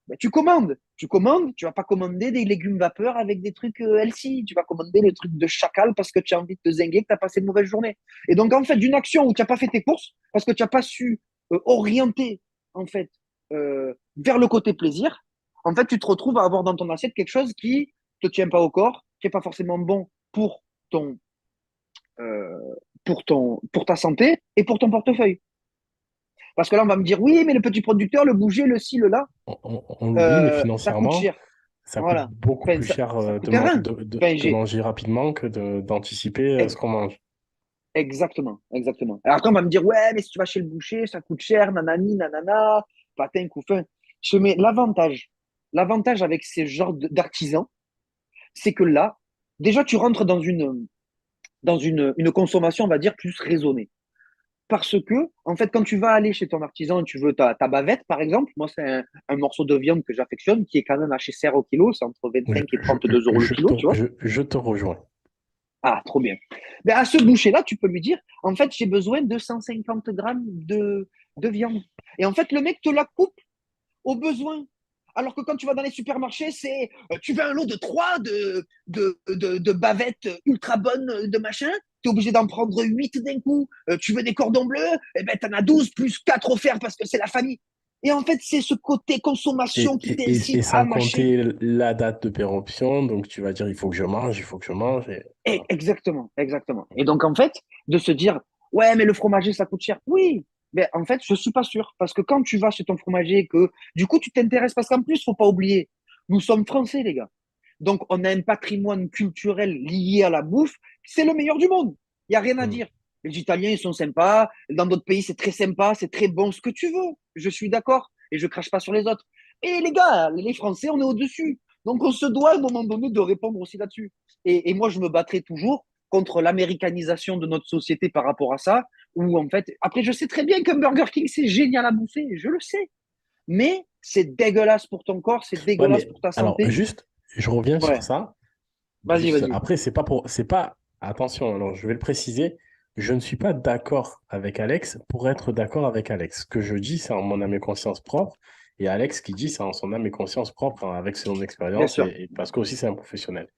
Ben, tu commandes. Tu commandes, tu vas pas commander des légumes vapeur avec des trucs healthy. Tu vas commander des trucs de chacal parce que tu as envie de te zinguer, que tu as passé une mauvaise journée. Et donc, en fait, d'une action où tu n'as pas fait tes courses, parce que tu n'as pas su orienter, en fait, vers le côté plaisir, en fait, tu te retrouves à avoir dans ton assiette quelque chose qui te tient pas au corps, qui est pas forcément bon pour ton, euh, pour ta santé et pour ton portefeuille. Parce que là, on va me dire, oui, mais le petit producteur, le bouger, le ci, le là, On l'oublie, mais ça coûte financièrement, cher. ça coûte Voilà. beaucoup Enfin, plus cher ça coûte rien. Enfin, de manger rapidement que d'anticiper ce qu'on mange. exactement, exactement. Alors après, on va me dire, ouais, mais si tu vas chez le boucher, ça coûte cher, nanani, nanana, patin, couffin. Je mets l'avantage avec ces genres d'artisans, c'est que là, déjà, tu rentres dans une consommation, on va dire, plus raisonnée. Parce que, en fait, quand tu vas aller chez ton artisan et tu veux ta bavette, par exemple, moi, c'est un morceau de viande que j'affectionne, qui est quand même assez cher au kilo, c'est entre 25 et 32 euros le kilo, tu vois. Je te rejoins. Ah, trop bien. Mais à ce boucher-là, tu peux lui dire, en fait, j'ai besoin de 150 grammes de viande. Et en fait, le mec te la coupe au besoin. Alors que quand tu vas dans les supermarchés, c'est tu veux un lot de 3 de bavettes ultra bonnes de machin. tu es obligé d'en prendre 8 d'un coup. Tu veux des cordons bleus, eh ben, tu en as 12 plus 4 offerts parce que c'est la famille. Et en fait, c'est ce côté consommation qui t'incite Et à sans mâcher. compter la date de péremption, donc tu vas dire il faut que je mange, il faut que je mange. Et voilà. Exactement, exactement. Et donc, en fait, de se dire, ouais, mais le fromager, ça coûte cher. Oui, mais en fait, je suis pas sûr. Parce que quand tu vas chez ton fromager et que, du coup, tu t'intéresses, parce qu'en plus, faut pas oublier, nous sommes français, les gars. Donc, on a un patrimoine culturel lié à la bouffe. C'est le meilleur du monde. Il y a rien à Mm. dire. Les Italiens, ils sont sympas. Dans d'autres pays, c'est très sympa, c'est très bon, ce que tu veux. Je suis d'accord. Et je crache pas sur les autres. Et les gars, les Français, on est au-dessus. Donc, on se doit, à un moment donné, de répondre aussi là-dessus. Et moi, je me battrai toujours contre l'américanisation de notre société par rapport à ça, où en fait, après, je sais très bien qu'un Burger King, c'est génial à bouffer, je le sais, mais c'est dégueulasse pour ton corps, c'est Ouais, dégueulasse mais pour ta alors santé. juste, je reviens sur Ouais, ça. vas-y, Juste, vas-y. après, c'est pas, attention, alors je vais le préciser, je ne suis pas d'accord avec Alex pour être d'accord avec Alex. Ce que je dis, c'est en mon âme et conscience propre, et Alex qui dit, c'est en son âme et conscience propre, hein, avec son Bien expérience, sûr, et parce qu'aussi c'est un professionnel.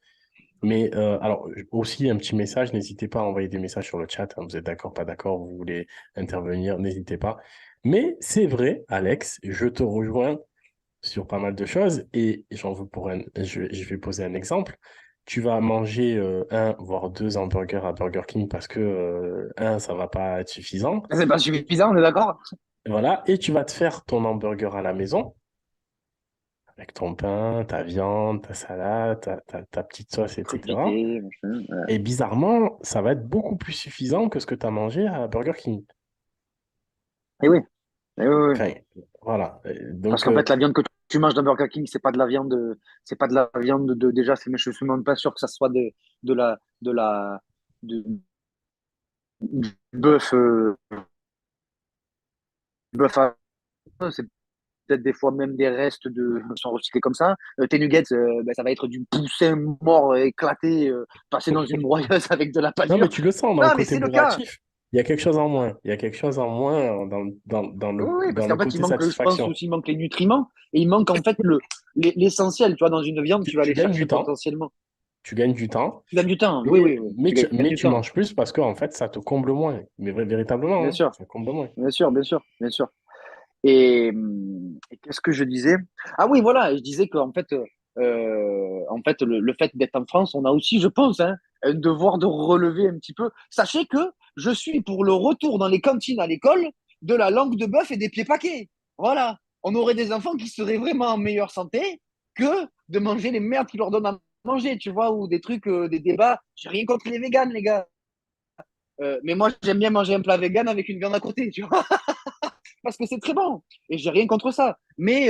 Mais alors, aussi un petit message, n'hésitez pas à envoyer des messages sur le chat, hein, vous êtes d'accord, pas d'accord, vous voulez intervenir, n'hésitez pas. Mais c'est vrai, Alex, je te rejoins sur pas mal de choses. Et j'en veux pour je vais poser un exemple. Tu vas manger un, voire deux hamburgers à Burger King parce que un, ça va pas être suffisant. c'est pas Et, suffisant, on est d'accord? voilà. Et tu vas te faire ton hamburger à la maison avec ton pain, ta viande, ta salade, ta petite sauce, etc. Crudité, machin, ouais. Et bizarrement, ça va être beaucoup plus suffisant que ce que tu as mangé à Burger King. Et oui, et oui, oui. Enfin, voilà. Parce Donc, qu'en fait, la viande que tu manges dans Burger King, c'est pas de la viande, c'est pas de la viande déjà, je suis même pas sûr que ça soit de la, de la, de, du bœuf, bœuf à, c'est peut-être des fois même des restes qui sont recyclés comme ça. Tes nuggets, ben, ça va être du poussin mort, éclaté, passé dans une broyeuse avec de la non, mais pâture. tu le sens dans le Non, mais côté c'est le cas. bourratif. Il y a quelque chose en moins. Il y a quelque chose en moins Oui, oui, parce dans le qu'en fait, il côté manque, je pense satisfaction. aussi, il manque les nutriments et il manque en fait l'essentiel. Tu vois, dans une viande, tu vas Tu aller gagnes chercher du temps. potentiellement. Tu gagnes du temps. Tu gagnes du temps. Oui, oui, oui. Tu gagnes Mais du tu temps. manges plus parce qu'en fait, ça te comble moins. Mais véritablement, Bien hein, sûr, ça comble moins. bien sûr, bien sûr, bien sûr. Et qu'est-ce que je disais? Ah oui, voilà, je disais qu'en fait, en fait le fait d'être en France, on a aussi, je pense, hein, un devoir de relever un petit peu. Sachez que je suis pour le retour dans les cantines à l'école de la langue de bœuf et des pieds paquets. Voilà, on aurait des enfants qui seraient vraiment en meilleure santé que de manger les merdes qu'ils leur donnent à manger, tu vois, ou des trucs, des débats. J'ai rien contre les véganes, les gars. Mais moi, j'aime bien manger un plat vegan avec une viande à côté, tu vois parce que c'est très bon. Et j'ai rien contre ça. Mais,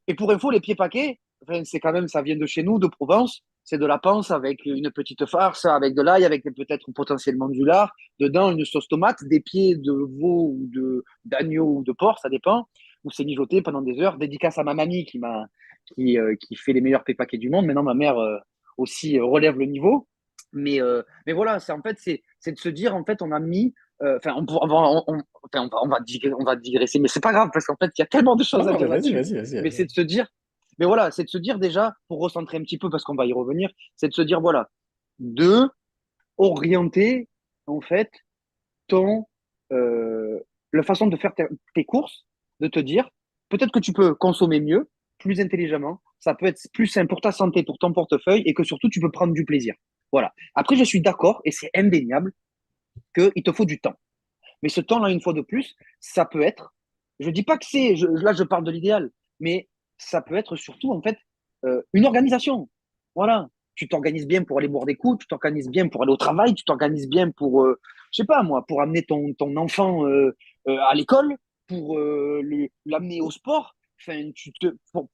et pour info, les pieds paquets, enfin, c'est quand même, ça vient de chez nous, de Provence. C'est de la panse avec une petite farce, avec de l'ail, avec peut-être potentiellement du lard. Dedans, une sauce tomate, des pieds de veau ou d'agneau ou de porc, ça dépend. Où c'est mijoté pendant des heures. Dédicace à ma mamie qui fait les meilleurs pieds paquets du monde. Maintenant, ma mère aussi relève le niveau. Mais voilà, c'est en fait, c'est de se dire, en fait, on a mis enfin, enfin, on va digresser, mais c'est pas grave parce qu'en fait, il y a tellement de Non, choses à non, mais dire vas-y, là-dessus. vas-y, vas-y, Mais c'est vas-y. de se dire, mais voilà, c'est de se dire déjà, pour recentrer un petit peu, parce qu'on va y revenir, c'est de se dire, voilà, de orienter, en fait, ton, euh, la façon de faire tes courses, de te dire, peut-être que tu peux consommer mieux, plus intelligemment, ça peut être plus sain pour ta santé, pour ton portefeuille, et que surtout, tu peux prendre du plaisir. Voilà. Après, je suis d'accord, et c'est indéniable, qu'il te faut du temps. Mais ce temps-là, une fois de plus, ça peut être, je dis pas que là je parle de l'idéal, mais ça peut être surtout en fait une organisation. Voilà, tu t'organises bien pour aller boire des coups, tu t'organises bien pour aller au travail, tu t'organises bien pour, je sais pas moi, pour amener ton enfant à l'école, pour l'amener au sport, enfin,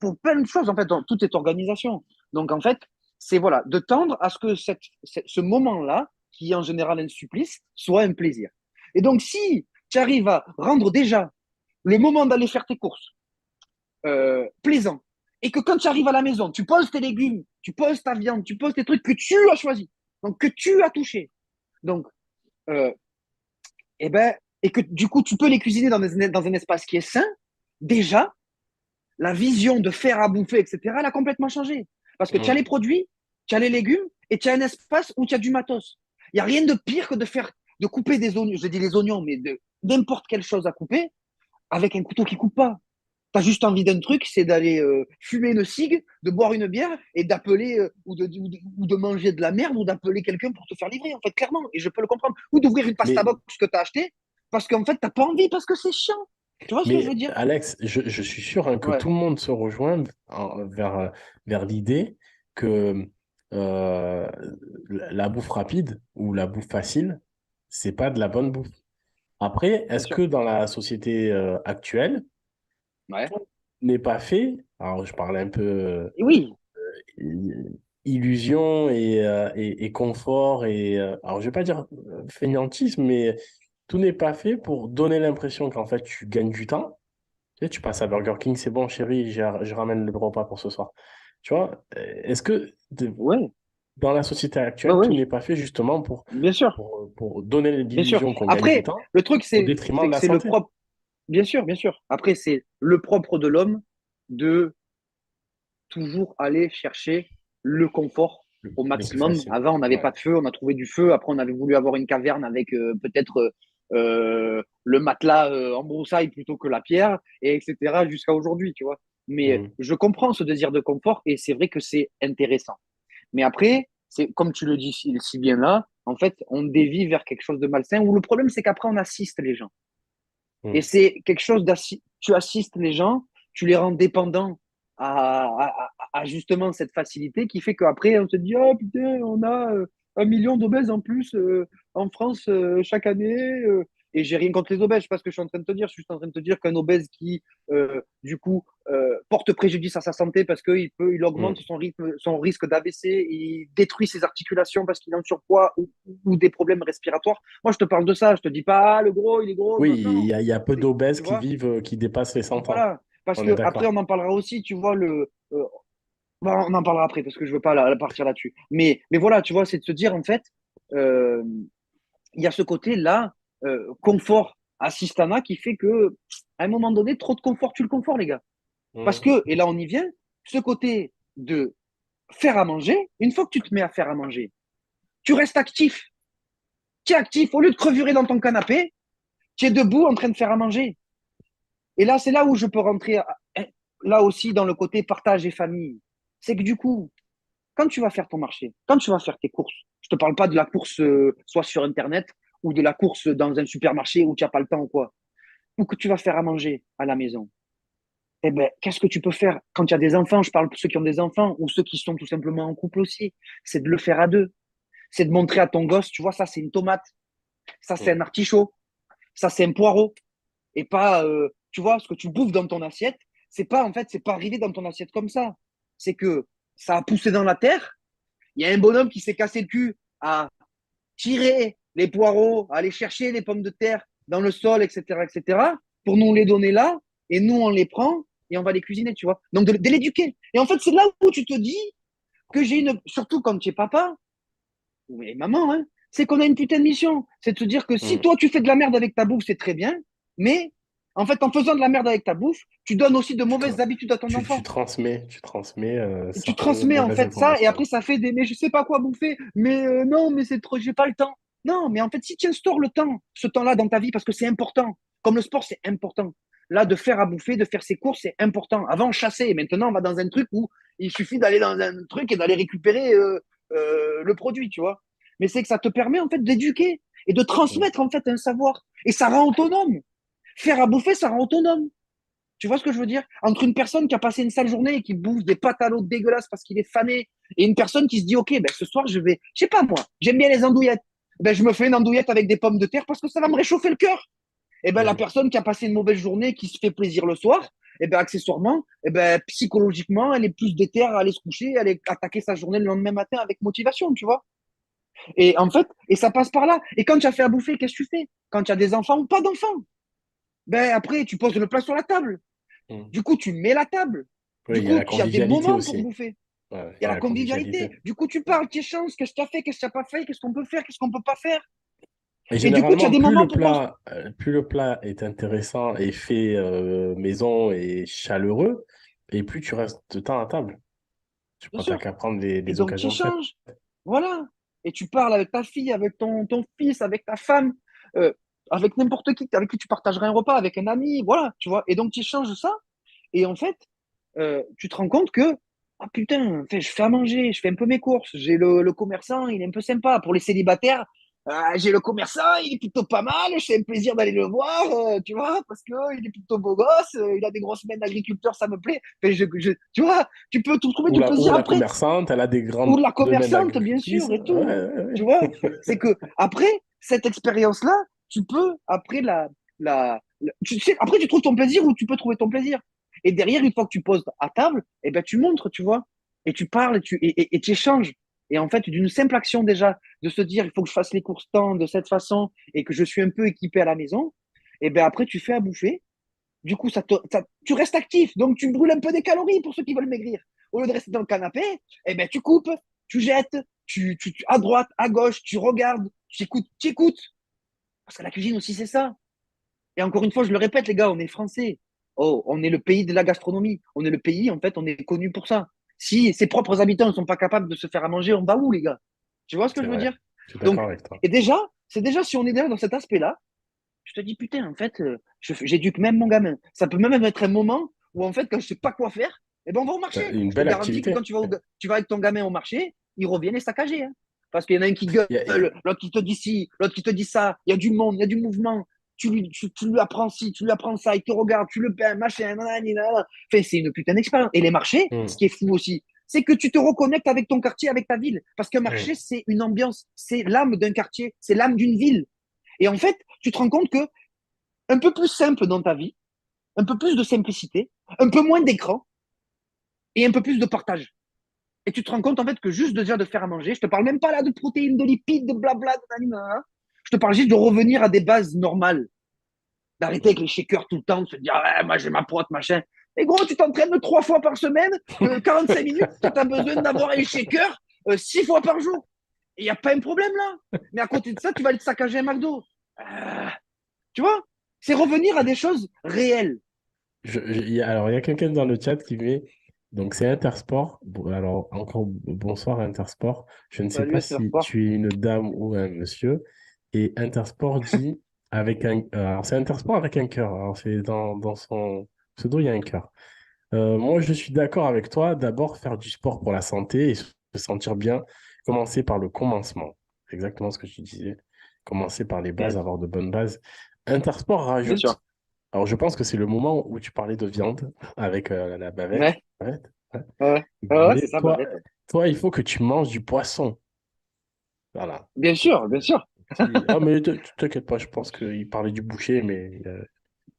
pour plein de choses en fait, dans toute cette organisation. Donc en fait, c'est voilà, de tendre à ce que ce moment-là, qui est en général un supplice, soit un plaisir. Et donc, si tu arrives à rendre déjà le moment d'aller faire tes courses plaisant, et que quand tu arrives à la maison, tu poses tes légumes, tu poses ta viande, tu poses tes trucs que tu as choisis, donc que tu as touché, donc, euh, et ben, et que du coup, tu peux les cuisiner dans un espace qui est sain, déjà, la vision de faire à bouffer, etc., elle a complètement changé. Parce que tu as les Mmh. produits, tu as les légumes, et tu as un espace où tu as du matos. Il n'y a rien de pire que de couper des oignons, je dis les oignons, mais de n'importe quelle chose à couper avec un couteau qui coupe pas. Tu as juste envie d'un truc, c'est d'aller fumer une cigue, de boire une bière et d'appeler ou de manger de la merde ou d'appeler quelqu'un pour te faire livrer, en fait, clairement. Et je peux le comprendre. Ou d'ouvrir une pasta Mais, box que tu as acheté parce qu'en fait, tu pas envie, parce que c'est chiant. Tu vois ce que je veux mais dire? Alex, je suis sûr hein, que Ouais, tout le monde se rejoint vers l'idée que euh, la bouffe rapide ou la bouffe facile, c'est pas de la bonne bouffe. Après, bien est-ce sûr. que dans la société actuelle, Ouais. tout n'est pas fait? Alors, je parlais un peu Et oui, illusion et confort alors, je vais pas dire fainéantisme, mais tout n'est pas fait pour donner l'impression qu'en fait, tu gagnes du temps. Tu sais, tu passes à Burger King, c'est bon, chérie, je ramène le repas pour ce soir. Tu vois, est-ce que ouais, dans la société ouais, actuelle, tout ouais, n'est pas fait justement bien sûr, pour donner bien sûr. l'illusion qu'on gagne du Après, temps le truc, au c'est détriment c'est de que la c'est le santé? propre, bien sûr, bien sûr. Après, c'est le propre de l'homme de toujours aller chercher le confort au Le plus maximum. facile. Avant, on n'avait Ouais. pas de feu, on a trouvé du feu. Après, on avait voulu avoir une caverne avec peut-être le matelas en broussailles plutôt que la pierre, et etc. jusqu'à aujourd'hui, tu vois. Mais Mhm. je comprends ce désir de confort et c'est vrai que c'est intéressant. Mais après, c'est comme tu le dis si bien là, en fait, on dévie vers quelque chose de malsain où le problème, c'est qu'après, on assiste les gens. Et Mhm. c'est quelque chose tu assistes les gens, tu les rends dépendants à justement cette facilité qui fait qu'après, on se dit, oh putain, on a 1 million d'obèses en plus en France chaque année. Et j'ai rien contre les obèses, je sais pas ce que je suis en train de te dire. Je suis juste en train de te dire qu'un obèse qui, du coup, porte préjudice à sa santé parce il augmente Mhm. son risque d'AVC, il détruit ses articulations parce qu'il est en surpoids ou des problèmes respiratoires. Moi, je te parle de ça. Je te dis pas, ah, le gros, il est gros. Oui, Non, il y a peu d'obèses tu qui vois, vivent, qui dépassent les 100 ans. voilà. Parce On est que après, d'accord. on en parlera aussi, tu vois, on en parlera après parce que je veux pas partir là-dessus. Mais voilà, tu vois, c'est de se dire, en fait, euh, il y a ce côté-là, confort, assistana, qui fait que, à un moment donné, trop de confort, tu le confort, les gars. Parce Mhm. que, et là, on y vient, ce côté de faire à manger, une fois que tu te mets à faire à manger, tu restes actif. Tu es actif. Au lieu de crevurer dans ton canapé, tu es debout en train de faire à manger. Et là, c'est là où je peux rentrer, là aussi, dans le côté partage et famille. C'est que du coup, quand tu vas faire ton marché, quand tu vas faire tes courses, je te parle pas de la course soit sur Internet ou de la course dans un supermarché où tu n'as pas le temps ou quoi, ou que tu vas faire à manger à la maison. Eh ben, qu'est-ce que tu peux faire quand tu as des enfants? Je parle pour ceux qui ont des enfants ou ceux qui sont tout simplement en couple aussi. C'est de le faire à deux. C'est de montrer à ton gosse, tu vois, ça c'est une tomate, ça c'est un Mhm. artichaut, ça c'est un poireau. Et pas, tu vois, ce que tu bouffes dans ton assiette, c'est pas arrivé dans ton assiette comme ça. C'est que ça a poussé dans la terre. Il y a un bonhomme qui s'est cassé le cul à tirer les poireaux, à aller chercher les pommes de terre dans le sol, etc., pour nous les donner là, et nous on les prend et on va les cuisiner, tu vois. Donc de l'éduquer. Et en fait, c'est là où tu te dis que surtout quand tu es papa ou maman, hein, c'est qu'on a une putain de mission. C'est de se dire que si Mhm. toi tu fais de la merde avec ta bouffe, c'est très bien, mais en fait, en faisant de la merde avec ta bouffe, tu donnes aussi de Tu, mauvaises tra- habitudes à ton tu enfant. transmets Et tu certaines transmets en mauvaises fait ça, et informations. après ça fait mais je sais pas quoi bouffer, mais non, mais c'est trop, j'ai pas le temps. Non, mais en fait, si tu instaures le temps, ce temps-là dans ta vie, parce que c'est important, comme le sport, c'est important. Là, de faire à bouffer, de faire ses courses, c'est important. Avant, on chassait. Maintenant, on va dans un truc où il suffit d'aller dans un truc et d'aller récupérer le produit, tu vois. Mais c'est que ça te permet, en fait, d'éduquer et de Mhm. transmettre, en fait, un savoir. Et ça rend autonome. Faire à bouffer, ça rend autonome. Tu vois ce que je veux dire? Entre une personne qui a passé une sale journée et qui bouffe des pâtes à l'eau dégueulasses parce qu'il est fané, et une personne qui se dit, OK, ben, ce soir, je sais pas moi, j'aime bien les andouillettes. Ben, je me fais une andouillette avec des pommes de terre parce que ça va me réchauffer le cœur. Et ben, la Mhm. personne qui a passé une mauvaise journée, qui se fait plaisir le soir, et ben, accessoirement, et ben, psychologiquement, elle est plus déter à aller se coucher, à aller attaquer sa journée le lendemain matin avec motivation, tu vois. Et en fait, et ça passe par là. Et quand tu as fait à bouffer, qu'est-ce que tu fais? Quand tu as des enfants ou pas d'enfants? Ben, après, tu poses le plat sur la table. Mhm. Du coup, tu mets la table. Oui, Du il y a coup, la tu as des convivialité moments pour aussi. bouffer. Ouais, Il y il y a a la la convivialité. convivialité. Du coup, tu Ouais. parles, tu échanges, qu'est-ce que tu as fait, qu'est-ce que tu n'as pas fait, qu'est-ce qu'on peut faire, qu'est-ce qu'on ne peut pas faire. Et Et du coup, tu as généralement, des moments pour... plus le plat est intéressant et fait maison et chaleureux, et plus tu restes de temps à table. Tu Bien prends ta sûr. qu'à prendre Et les donc, tu occasions de fête. échanges. Voilà. et tu parles avec ta fille, avec ton fils, avec ta femme, euh, avec n'importe qui, avec qui tu partagerais un repas, avec un ami, voilà, tu vois. Et donc, tu changes ça. Et en fait, tu te rends compte que, ah putain, en fait, je fais à manger, je fais un peu mes courses. J'ai le commerçant, il est un peu sympa. Pour les célibataires, j'ai le commerçant, il est plutôt pas mal. Je fais un plaisir d'aller le voir, tu vois, parce que il est plutôt beau gosse, il a des grosses mains d'agriculteur, ça me plaît. Enfin, tu vois, tu peux tout trouver Ou du ou plaisir la après. commerçante, elle a des Ou grandes de la domaines commerçante, bien d'agricultrice. sûr, et Ouais, tout. ouais, Tu vois, ouais. c'est que après cette expérience-là, tu peux, après tu sais, après tu trouves ton plaisir ou tu peux trouver ton plaisir. Et derrière, une fois que tu poses à table, eh ben, tu montres, tu vois, et tu parles, et tu échanges. Et en fait, d'une simple action déjà, de se dire, il faut que je fasse les courses tant de cette façon et que je suis un peu équipé à la maison, et ben après, tu fais à bouffer. Du coup, tu restes actif, donc tu brûles un peu des calories pour ceux qui veulent maigrir. Au lieu de rester dans le canapé, eh ben, tu coupes, tu jettes, à droite, à gauche, tu regardes, tu écoutes. Parce que la cuisine aussi, c'est ça. Et encore une fois, je le répète, les gars, on est français. Oh, on est le pays de la gastronomie. On est le pays, en fait, on est connu pour ça. Si ses propres habitants ne sont pas capables de se faire à manger, on va où, les gars? Tu vois ce que C'est je veux vrai. dire? Je suis d'accord Donc, avec toi. et déjà, c'est déjà, si on est déjà dans cet aspect-là, je te dis, putain, en fait, j'éduque même mon gamin. Ça peut même être un moment où, en fait, quand je sais pas quoi faire, eh ben, on va au marché. Une Je te belle garantis que quand activité. tu vas avec ton gamin au marché, il revient les saccagés. Hein. Parce qu'il y en a un qui gueule, l'autre qui te dit ci, l'autre qui te dit ça. Il y a du monde, il y a du mouvement. Tu lui apprends ci, tu lui apprends ça, il te regarde, tu le peins, machin, nanana. Enfin, c'est une putain d'expérience. Et les marchés, ce Hum, qui est fou aussi, c'est que tu te reconnectes avec ton quartier, avec ta ville. Parce qu'un hum. marché, c'est une ambiance, c'est l'âme d'un quartier, c'est l'âme d'une ville. Et en fait, tu te rends compte que un peu plus simple dans ta vie, un peu plus de simplicité, un peu moins d'écran et un peu plus de partage. Et tu te rends compte en fait que juste déjà de faire à manger, je te parle même pas là de protéines, de lipides, de blabla, hein. Je te parle juste de revenir à des bases normales, d'arrêter avec les shakers tout le temps, de se dire ah, moi j'ai ma prote, machin. Et gros, tu t'entraînes 3 fois par semaine, 45 minutes, tu as besoin d'avoir un shaker 6 fois par jour. Et il n'y a pas un problème là. Mais à côté de ça, tu vas aller te saccager un McDo. Euh, tu vois, c'est revenir à des choses réelles. Alors, il y a quelqu'un dans le chat qui met, donc c'est Intersport. Bon, alors, encore bonsoir Intersport. Je ne sais Salut, pas c'est si fort. tu es une dame ou un monsieur. Et Intersport dit avec un. Alors, c'est Intersport avec un cœur. Alors, c'est dans son pseudo, il y a un cœur. Moi, je suis d'accord avec toi. D'abord, faire du sport pour la santé et se sentir bien. Commencer par le commencement. C'est exactement ce que tu disais. Commencer par les bases, Mm, avoir de bonnes bases. Intersport bien sûr. rajoute. Alors, je pense que c'est le moment où tu parlais de viande avec la bavette. Ouais, Bavette, ouais. ouais, ouais, c'est Mais ça, toi, bavette. toi, il faut que tu manges du poisson. Voilà. Bien sûr, bien sûr. Ah, mais t'inquiète pas, je pense qu'il parlait du boucher, mais il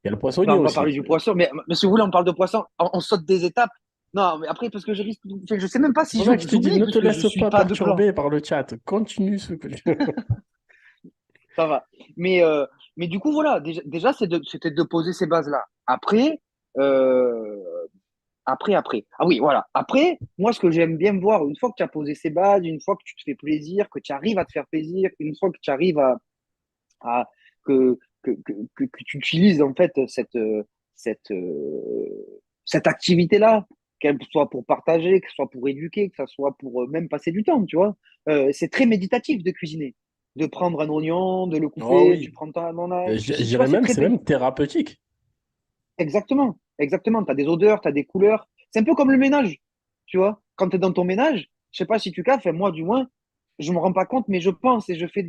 y a le Non, poissonnier on va aussi. parler du poisson, mais si vous voulez, on parle de poisson, on saute des étapes. Non, mais après, parce que je risque, enfin, je sais même pas C'est si pour ça que je te dis, j'oublie, ne te puisque je laisse suis pas pas de clan. perturber par le chat. Continue ce que tu... Ça va. Mais du coup, voilà, déjà c'était de poser ces bases-là. Après, euh, après. Ah oui, voilà. Après, moi, ce que j'aime bien voir, une fois que tu as posé ces bases, une fois que tu te fais plaisir, que tu arrives à te faire plaisir, une fois que tu arrives à que, que tu utilises en fait cette, cette activité-là, qu'elle soit pour partager, que ce soit pour éduquer, que ce soit pour même passer du temps, tu vois. C'est très méditatif de cuisiner, de prendre un oignon, de le Oh couper, tu oui. prends ton Je tu vois, dirais même, c'est même méditatif. thérapeutique. Exactement, exactement. Tu as des odeurs, tu as des couleurs. C'est un peu comme le ménage, tu vois. Quand tu es dans ton ménage, je sais pas si tu captes, enfin, moi du moins, je me rends pas compte, mais je pense et je fais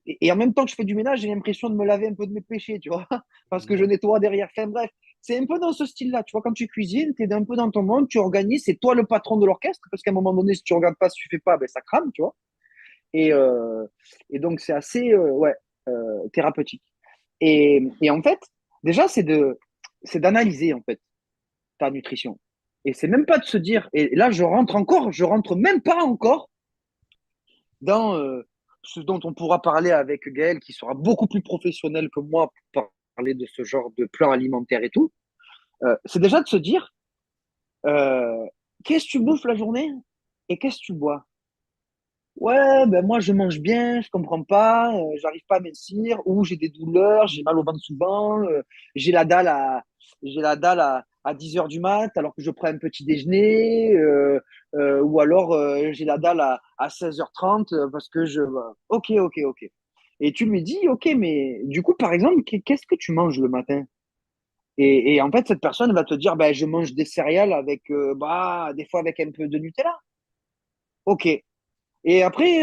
et en même temps que je fais du ménage, j'ai l'impression de me laver un peu de mes péchés, tu vois, parce que je nettoie derrière. Enfin bref, c'est un peu dans ce style-là, tu vois, quand tu cuisines, tu es un peu dans ton monde, tu organises, c'est toi le patron de l'orchestre, parce qu'à un moment donné, si tu regardes pas, si tu fais pas, ben ça crame, tu vois. Et, euh, et donc c'est assez, ouais, thérapeutique. Et en fait, déjà, c'est d'analyser en fait ta nutrition. Et c'est même pas de se dire, et là je rentre même pas encore dans ce dont on pourra parler avec Gaël, qui sera beaucoup plus professionnel que moi pour parler de ce genre de plan alimentaire et tout. C'est déjà de se dire, euh, qu'est-ce que tu bouffes la journée et qu'est-ce que tu bois. Ouais, ben moi je mange bien, je comprends pas, j'arrive pas à mincir, ou j'ai des douleurs, j'ai mal au ventre souvent, j'ai la dalle à 10 heures du mat, alors que je prends un petit déjeuner, ou alors j'ai la dalle à 16h30 parce que je. Ok, ok, ok. Et tu lui dis, ok, mais du coup, par exemple, qu'est-ce que tu manges le matin? Et en fait, cette personne va te dire, ben, je mange des céréales avec, des fois avec un peu de Nutella. Ok. Et après,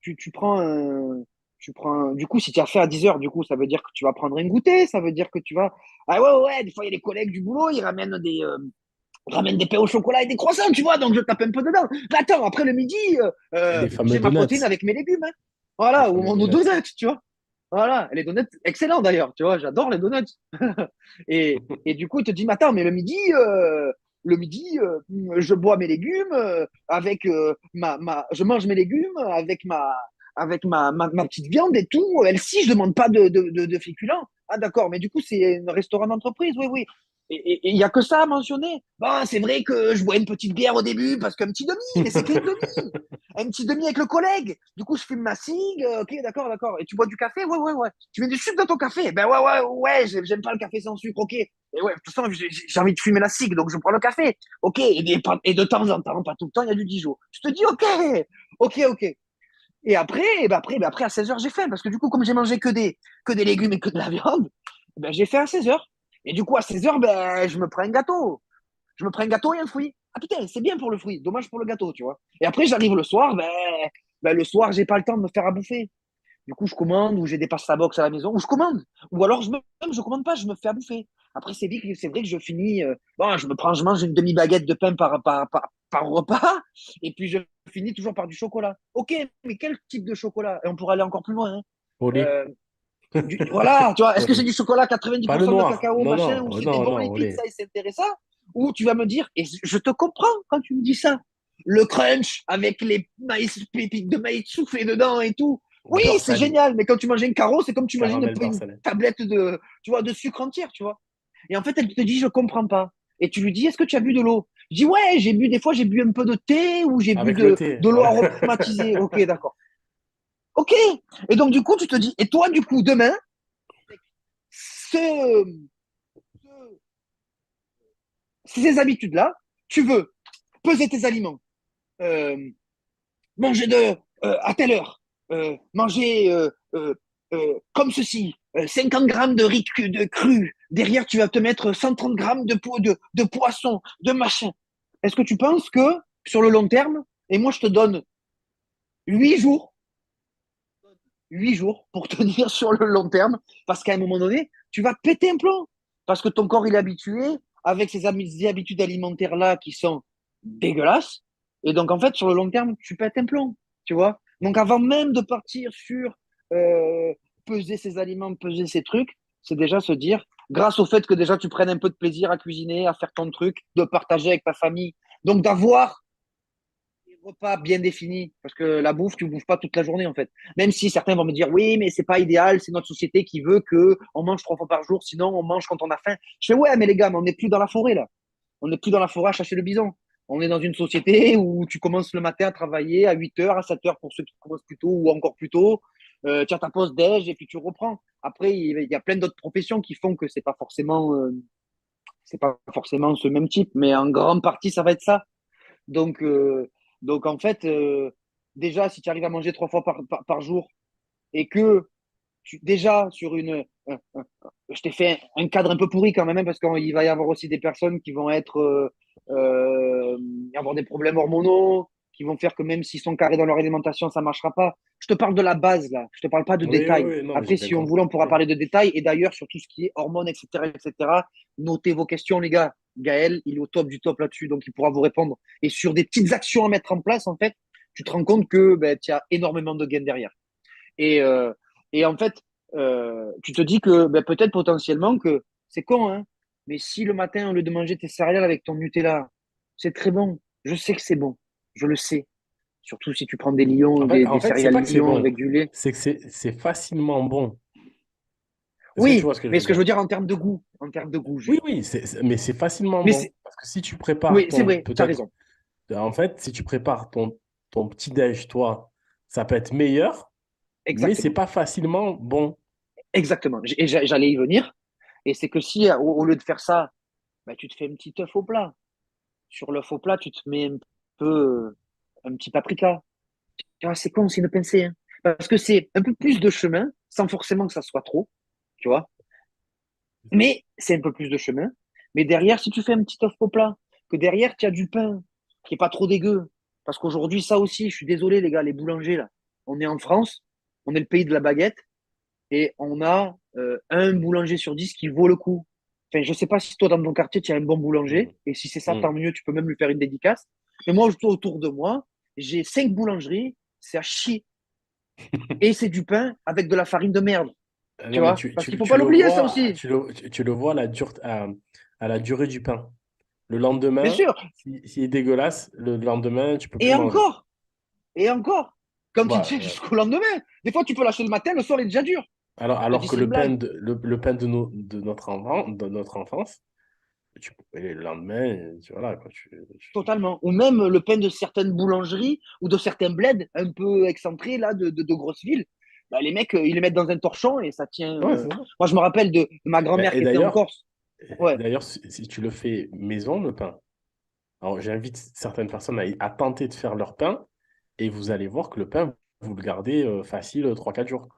tu prends du coup, si tu as fait à 10 heures, du coup, ça veut dire que tu vas prendre un goûter, ça veut dire que tu vas. Ah ouais, ouais, ouais, des fois, il y a des collègues du boulot, ils ramènent des pains au chocolat et des croissants, tu vois, donc je tape un peu dedans. Mais attends, après le midi, Les fameux j'ai ma protéine donuts. avec mes légumes, hein. Les Voilà, ou fameux mon donuts. donut, tu vois. Voilà, les donuts, excellent d'ailleurs, tu vois, j'adore les donuts. Et du coup, il te dit, mais attends, mais le midi, je bois mes légumes avec je mange mes légumes avec ma petite viande et tout. Elle, si, je demande pas de féculents. Ah, d'accord, mais du coup, c'est un restaurant d'entreprise, oui, oui. Et il n'y a que ça à mentionner. Bon, c'est vrai que je bois une petite bière au début parce qu'un petit demi, mais c'est qu'une demi. Un petit demi avec le collègue. Du coup, je fume ma cig. Ok, d'accord, d'accord. Et tu bois du café? Ouais, ouais, ouais. Tu mets du sucre dans ton café? Ben ouais, ouais, ouais. J'aime pas le café sans sucre. Ok. Et ouais, de toute façon, j'ai envie de fumer la cig, donc je prends le café. Ok. Et de temps en temps, pas tout le temps, il y a du Dijon. Je te dis, ok, ok, ok. Et après, après à 16 heures, j'ai faim parce que du coup, comme j'ai mangé que des légumes et que de la viande, ben, j'ai faim à 16 heures. Et du coup, à 16 heures, ben, je me prends un gâteau. Je me prends un gâteau et un fruit. Ah putain, c'est bien pour le fruit, dommage pour le gâteau, tu vois. Et après, j'arrive le soir, le soir, j'ai pas le temps de me faire à bouffer. Du coup, je commande ou j'ai des pasta box à la maison ou je commande. Ou alors, même, je commande pas, je me fais à bouffer. Après, c'est vrai que je finis, bon, je mange une demi-baguette de pain par repas et puis je finis toujours par du chocolat. Ok, mais quel type de chocolat? Et on pourrait aller encore plus loin, hein. Au lait. Euh, voilà, tu vois, est-ce Au que c'est lait. du chocolat Pas le 90% de noir. cacao, Non, machin, non, ou c'est des non, bons non, au lipides, ça, lait. et c'est intéressant? Ou tu vas me dire, et je te comprends quand tu me dis ça, le crunch avec les pépites de maïs soufflées dedans et tout. Oui, Beurre c'est salé. génial, mais quand tu manges un carreau, c'est comme tu manges Caramel beurre une salé. tablette tu vois, de sucre entière, tu vois. Et en fait, elle te dit, je comprends pas. Et tu lui dis, est-ce que tu as bu de l'eau? Je dis, ouais, des fois, j'ai bu un peu de thé ou j'ai bu Avec le thé. de l'eau Ouais. aromatisée. Ok, d'accord. Ok. Et donc, du coup, tu te dis, et toi, du coup, demain, ce, ce- ces habitudes-là, tu veux peser tes aliments, euh, manger à telle heure, manger comme ceci, 50 grammes de riz cru, derrière tu vas te mettre 130 grammes de poisson, de machin. Est-ce que tu penses que sur le long terme, et moi je te donne 8 jours, 8 jours pour tenir sur le long terme, parce qu'à un moment donné, tu vas péter un plomb, parce que ton corps il est habitué avec ces habitudes alimentaires là qui sont dégueulasses, et donc en fait sur le long terme, tu pètes un plomb, tu vois. Donc avant même de partir sur euh, peser ces aliments, peser ces trucs, c'est déjà se dire, grâce au fait que déjà tu prennes un peu de plaisir à cuisiner, à faire ton truc, de partager avec ta famille, donc d'avoir des repas bien définis, parce que la bouffe, tu ne bouffes pas toute la journée en fait. Même si certains vont me dire oui, mais c'est pas idéal, c'est notre société qui veut que on mange 3 fois par jour, sinon on mange quand on a faim. Je fais ouais, mais les gars, mais on n'est plus dans la forêt là. On n'est plus dans la forêt à chasser le bison. On est dans une société où tu commences le matin à travailler à 8 heures, à 7 heures pour ceux qui commencent plus tôt ou encore plus tôt. Tu as ta pause déj et puis tu reprends. Après, il y a plein d'autres professions qui font que c'est pas forcément ce même type, mais en grande partie, ça va être ça. Donc, euh, donc en fait, déjà, si tu arrives à manger 3 fois par jour et que déjà sur je t'ai fait un cadre un peu pourri quand même, hein, parce qu'il va y avoir aussi des personnes qui vont avoir des problèmes hormonaux, qui vont faire que même s'ils sont carrés dans leur alimentation, ça ne marchera pas. Je te parle de la base là, je te parle pas de Oui, oui, détails. oui, non, mais j'ai Après, bien si on voulait, compris. on pourra parler de détails. Et d'ailleurs, sur tout ce qui est hormones, etc., etc., notez vos questions, les gars. Gaël, il est au top du top là-dessus, donc il pourra vous répondre. Et sur des petites actions à mettre en place, en fait, tu te rends compte que ben, tu as énormément de gains derrière. Et, euh, et en fait, tu te dis que ben, peut-être potentiellement que c'est con, hein, mais si le matin, au lieu de manger tes céréales avec ton Nutella, c'est très bon. Je sais que c'est bon. Je le sais. Surtout si tu prends des lions, En des fait, c'est céréales pas que c'est lions bon, avec du lait. c'est que c'est facilement bon. Est-ce que tu Oui, vois ce que je mais veux ce que je dire? veux dire en termes de goût, Oui, juste. oui, mais c'est facilement Mais bon. c'est, Parce que si tu prépares oui, c'est ton, vrai, tu as peut-être, raison. en fait, si tu prépares ton petit-déj, toi, ça peut être meilleur, mais c'est Exactement. pas facilement bon. Exactement. Et j'allais y venir. Et c'est que si, au lieu de faire ça, bah, tu te fais un petit œuf au plat. Sur l'œuf au plat, tu te mets un peu, un petit paprika. Tu vois, c'est con, c'est une pensée, hein. Parce que c'est un peu plus de chemin, sans forcément que ça soit trop, tu vois. Mais c'est un peu plus de chemin. Mais derrière, si tu fais un petit œuf au plat, que derrière, tu as du pain qui est pas trop dégueu. Parce qu'aujourd'hui, ça aussi, je suis désolé, les gars, les boulangers, là. On est en France, on est le pays de la baguette, et on a un boulanger sur 10 qui vaut le coup. Enfin, je sais pas si toi, dans ton quartier, tu as un bon boulanger, Mm. et si c'est ça, tant Mm. mieux, tu peux même lui faire une dédicace. Mais moi, autour de moi, j'ai 5 boulangeries, c'est à chier. Et c'est du pain avec de la farine de merde, tu Non, mais vois. Parce qu'il faut pas l'oublier, ça aussi. tu le vois à la durée du pain. Le Bien lendemain, sûr. s'il est dégueulasse, le lendemain, tu peux plus Et le manger. encore, et encore, quand il Voilà. tient jusqu'au lendemain. Des fois, tu peux lâcher le matin, le soir, il est déjà dur. Je te Alors dis, que c'est une blague. le pain de notre enfance, et le lendemain, voilà, quoi, Totalement. Ou même le pain de certaines boulangeries ou de certains bleds un peu excentrés là, de grosses villes. Bah, les mecs, ils les mettent dans un torchon et ça tient. ouais, c'est ça. Moi, je me rappelle de ma Ben, grand-mère qui était en Corse. Ouais, d'ailleurs, si tu le fais maison, le pain, alors j'invite certaines personnes à tenter de faire leur pain et vous allez voir que le pain, vous le gardez facile 3 4 jours.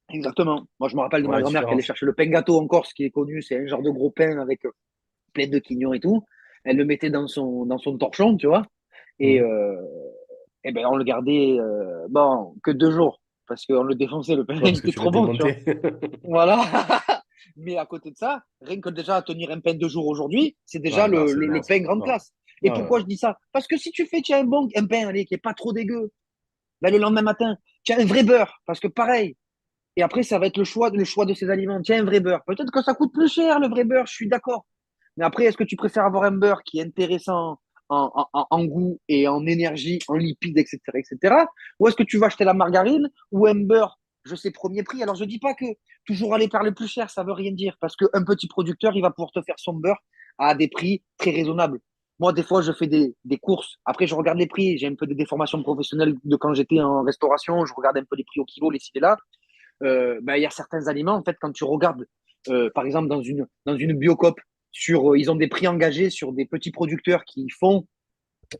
exactement. Moi, je me rappelle Tu de vois ma la grand-mère qui allait différence. chercher le pain gâteau en Corse, qui est connu. C'est un genre de gros pain avec plein de quignons et tout. Elle le mettait dans son torchon, tu vois. Et, Mhm. euh, et ben, on le gardait, bon, que 2 jours. Parce qu'on le défonçait, le pain, Ouais, il parce que était tu le trop bon, tu vois. démontais. Voilà. Mais à côté de ça, rien que déjà tenir un pain 2 jours aujourd'hui, c'est déjà Ouais, non, le pain grande non. classe. Et Non, pourquoi je dis ça? Parce que si tu fais tiens, un pain allez, qui est pas trop dégueu, ben, le lendemain matin, tiens un vrai beurre, parce que pareil. Et après, ça va être le choix de ces aliments. Tiens un vrai beurre. Peut-être que ça coûte plus cher le vrai beurre, je suis d'accord. Mais après, est-ce que tu préfères avoir un beurre qui est intéressant en goût et en énergie, en lipides, etc., etc. Ou est-ce que tu vas acheter la margarine ou un beurre, je sais, premier prix. Alors, je ne dis pas que toujours aller par le plus cher, ça ne veut rien dire. Parce qu'un petit producteur, il va pouvoir te faire son beurre à des prix très raisonnables. Moi, des fois, je fais des courses. Après, je regarde les prix. J'ai un peu des déformations professionnelles de quand j'étais en restauration. Je regarde un peu les prix au kilo, les ci et là. Ben, il y a certains aliments, en fait, quand tu regardes, par exemple, dans une Biocoop, ils ont des prix engagés sur des petits producteurs qui font,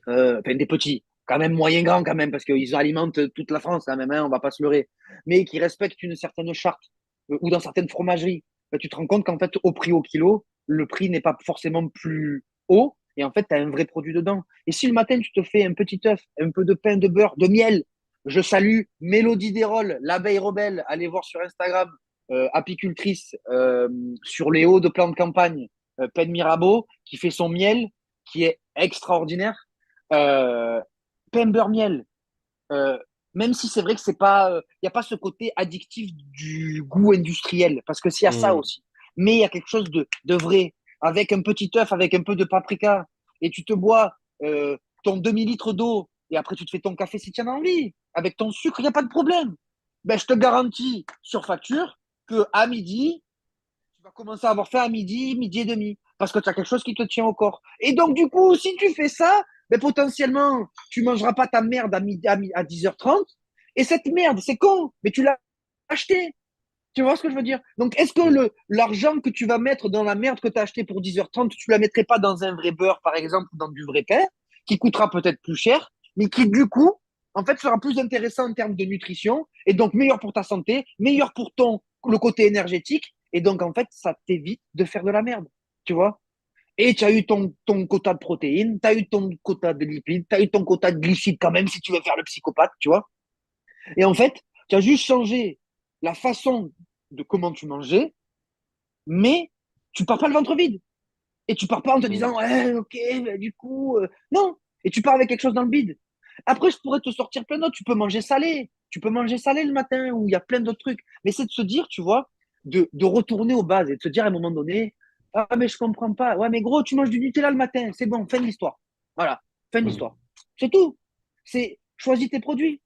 enfin, des petits, quand même moyen grands, quand même, parce qu'ils alimentent toute la France, quand même, hein, on va pas se leurrer, mais qui respectent une certaine charte, ou dans certaines fromageries. Ben, tu te rends compte qu'en fait, au prix au kilo, le prix n'est pas forcément plus haut, et en fait, tu as un vrai produit dedans. Et si le matin, tu te fais un petit œuf, un peu de pain, de beurre, de miel, je salue Mélodie Desrolles, l'abeille rebelle. Allez voir sur Instagram, apicultrice sur les hauts de plan de campagne, Pen Mirabeau, qui fait son miel, qui est extraordinaire. Euh, Pain beurre miel. Euh, Même si c'est vrai que c'est pas, il y a pas ce côté addictif du goût industriel, parce que s'il y a ça mhm. aussi. Mais il y a quelque chose de vrai, avec un petit œuf, avec un peu de paprika, et tu te bois ton demi-litre d'eau, et après tu te fais ton café si tu en as envie, avec ton sucre, il n'y a pas de problème. Ben, je te garantis sur facture que à midi, tu vas commencer à avoir faim à midi, midi et demi, parce que tu as quelque chose qui te tient au corps. Et donc, du coup, si tu fais ça, ben, potentiellement, tu mangeras pas ta merde à 10h30. Et cette merde, c'est con, mais tu l'as acheté. Tu vois ce que je veux dire? Donc, est-ce que l'argent que tu vas mettre dans la merde que tu as acheté pour 10h30, tu la mettrais pas dans un vrai beurre, par exemple, ou dans du vrai pain, qui coûtera peut-être plus cher, mais qui, du coup, en fait, sera plus intéressant en termes de nutrition, et donc meilleur pour ta santé, meilleur pour le côté énergétique, et donc, en fait, ça t'évite de faire de la merde. Tu vois? Et tu as eu ton quota de protéines, tu as eu ton quota de lipides, tu as eu ton quota de glucides quand même, si tu veux faire le psychopathe, tu vois? Et en fait, tu as juste changé la façon de comment tu mangeais, mais tu pars pas le ventre vide. Et tu pars pas en te disant, Mhm. ouais, ok, bah, du coup, non. Et tu pars avec quelque chose dans le bide. Après, je pourrais te sortir plein d'autres. Tu peux manger salé. Tu peux manger salé le matin, ou il y a plein d'autres trucs. Mais c'est de se dire, tu vois, de retourner aux bases et de se dire à un moment donné, ah, mais je comprends pas. Ouais, mais gros, tu manges du Nutella le matin. C'est bon, fin de l'histoire. Voilà, fin de Mhm. l'histoire. C'est tout. C'est choisis tes produits.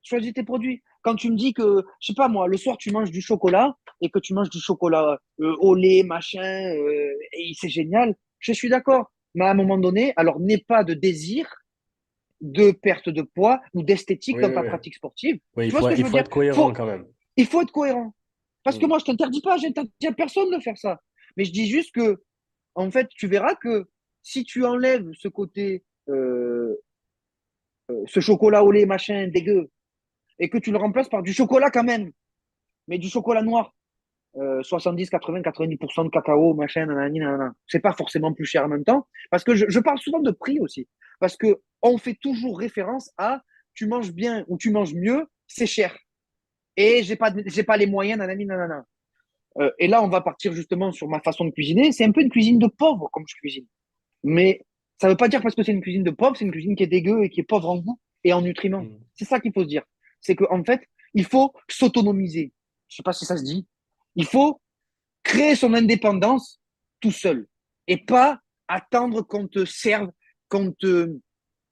Choisis tes produits. Quand tu me dis que, je sais pas moi, le soir tu manges du chocolat et que tu manges du chocolat au lait, machin, et c'est génial, je suis d'accord. Mais à un moment donné, alors n'aie pas de désir de perte de poids ou d'esthétique Oui, dans oui, ta oui. pratique sportive. Oui, Tu vois ce que je il veux faut dire? être cohérent Faut, quand même. il faut être cohérent. Parce que Mhm. moi, je t'interdis pas, j'interdis à personne de faire ça. Mais je dis juste que en fait, tu verras que si tu enlèves ce côté, ce chocolat au lait, machin, dégueu, et que tu le remplaces par du chocolat quand même, mais du chocolat noir, 70, 80, 90% de cacao, machin, nanani, nanana. C'est pas forcément plus cher en même temps. Parce que je parle souvent de prix aussi. Parce que on fait toujours référence à tu manges bien ou tu manges mieux, c'est cher. Et j'ai pas les moyens, nanani, nanana. Et là, on va partir justement sur ma façon de cuisiner. C'est un peu une cuisine de pauvre comme je cuisine. Mais ça veut pas dire parce que c'est une cuisine de pauvre, c'est une cuisine qui est dégueu et qui est pauvre en goût et en nutriments. Mm. C'est ça qu'il faut se dire. C'est qu'en fait, il faut s'autonomiser. Je sais pas si ça se dit. Il faut créer son indépendance tout seul et pas attendre qu'on te serve, qu'on te,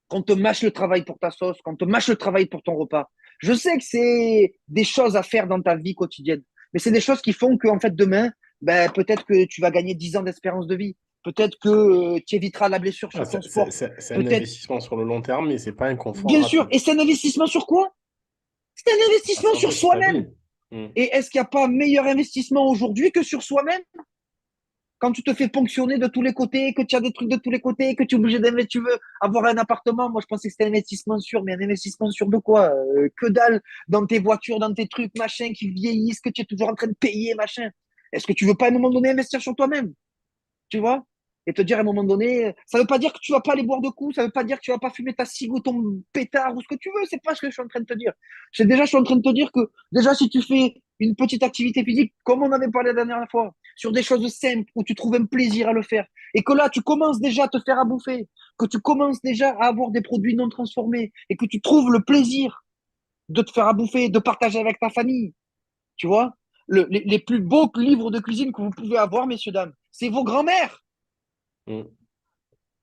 qu'on te mâche le travail pour ta sauce, qu'on te mâche le travail pour ton repas. Je sais que c'est des choses à faire dans ta vie quotidienne, mais c'est des choses qui font que, en fait, demain, ben, peut-être que tu vas gagner 10 ans d'espérance de vie. Peut-être que tu éviteras la blessure Ah, sur ton sport. c'est un Peut-être, investissement sur le long terme, mais c'est pas un confort bien sûr. rapide. Et c'est un investissement sur quoi? C'est un La investissement sur santé, sur ta soi-même. vie. Mm. Et est-ce qu'il n'y a pas meilleur investissement aujourd'hui que sur soi-même? Quand tu te fais ponctionner de tous les côtés, que tu as des trucs de tous les côtés, que tu es obligé d'investir, tu veux avoir un appartement. Moi, je pensais que c'était un investissement sûr, mais un investissement sûr de quoi? Que dalle dans tes voitures, dans tes trucs, machin, qui vieillissent, que tu es toujours en train de payer, machin. Est-ce que tu veux pas à un moment donné investir sur toi-même? Tu vois? Et te dire à un moment donné, ça veut pas dire que tu vas pas aller boire de coups, ça veut pas dire que tu vas pas fumer ta cigue ou ton pétard ou ce que tu veux, c'est pas ce que je suis en train de te dire. Je suis en train de te dire que déjà, si tu fais une petite activité physique, comme on avait parlé la dernière fois, sur des choses simples où tu trouves un plaisir à le faire, et que là, tu commences déjà à te faire à bouffer, que tu commences déjà à avoir des produits non transformés, et que tu trouves le plaisir de te faire à bouffer, de partager avec ta famille, tu vois, les plus beaux livres de cuisine que vous pouvez avoir, messieurs, dames, c'est vos grands-mères. Mm.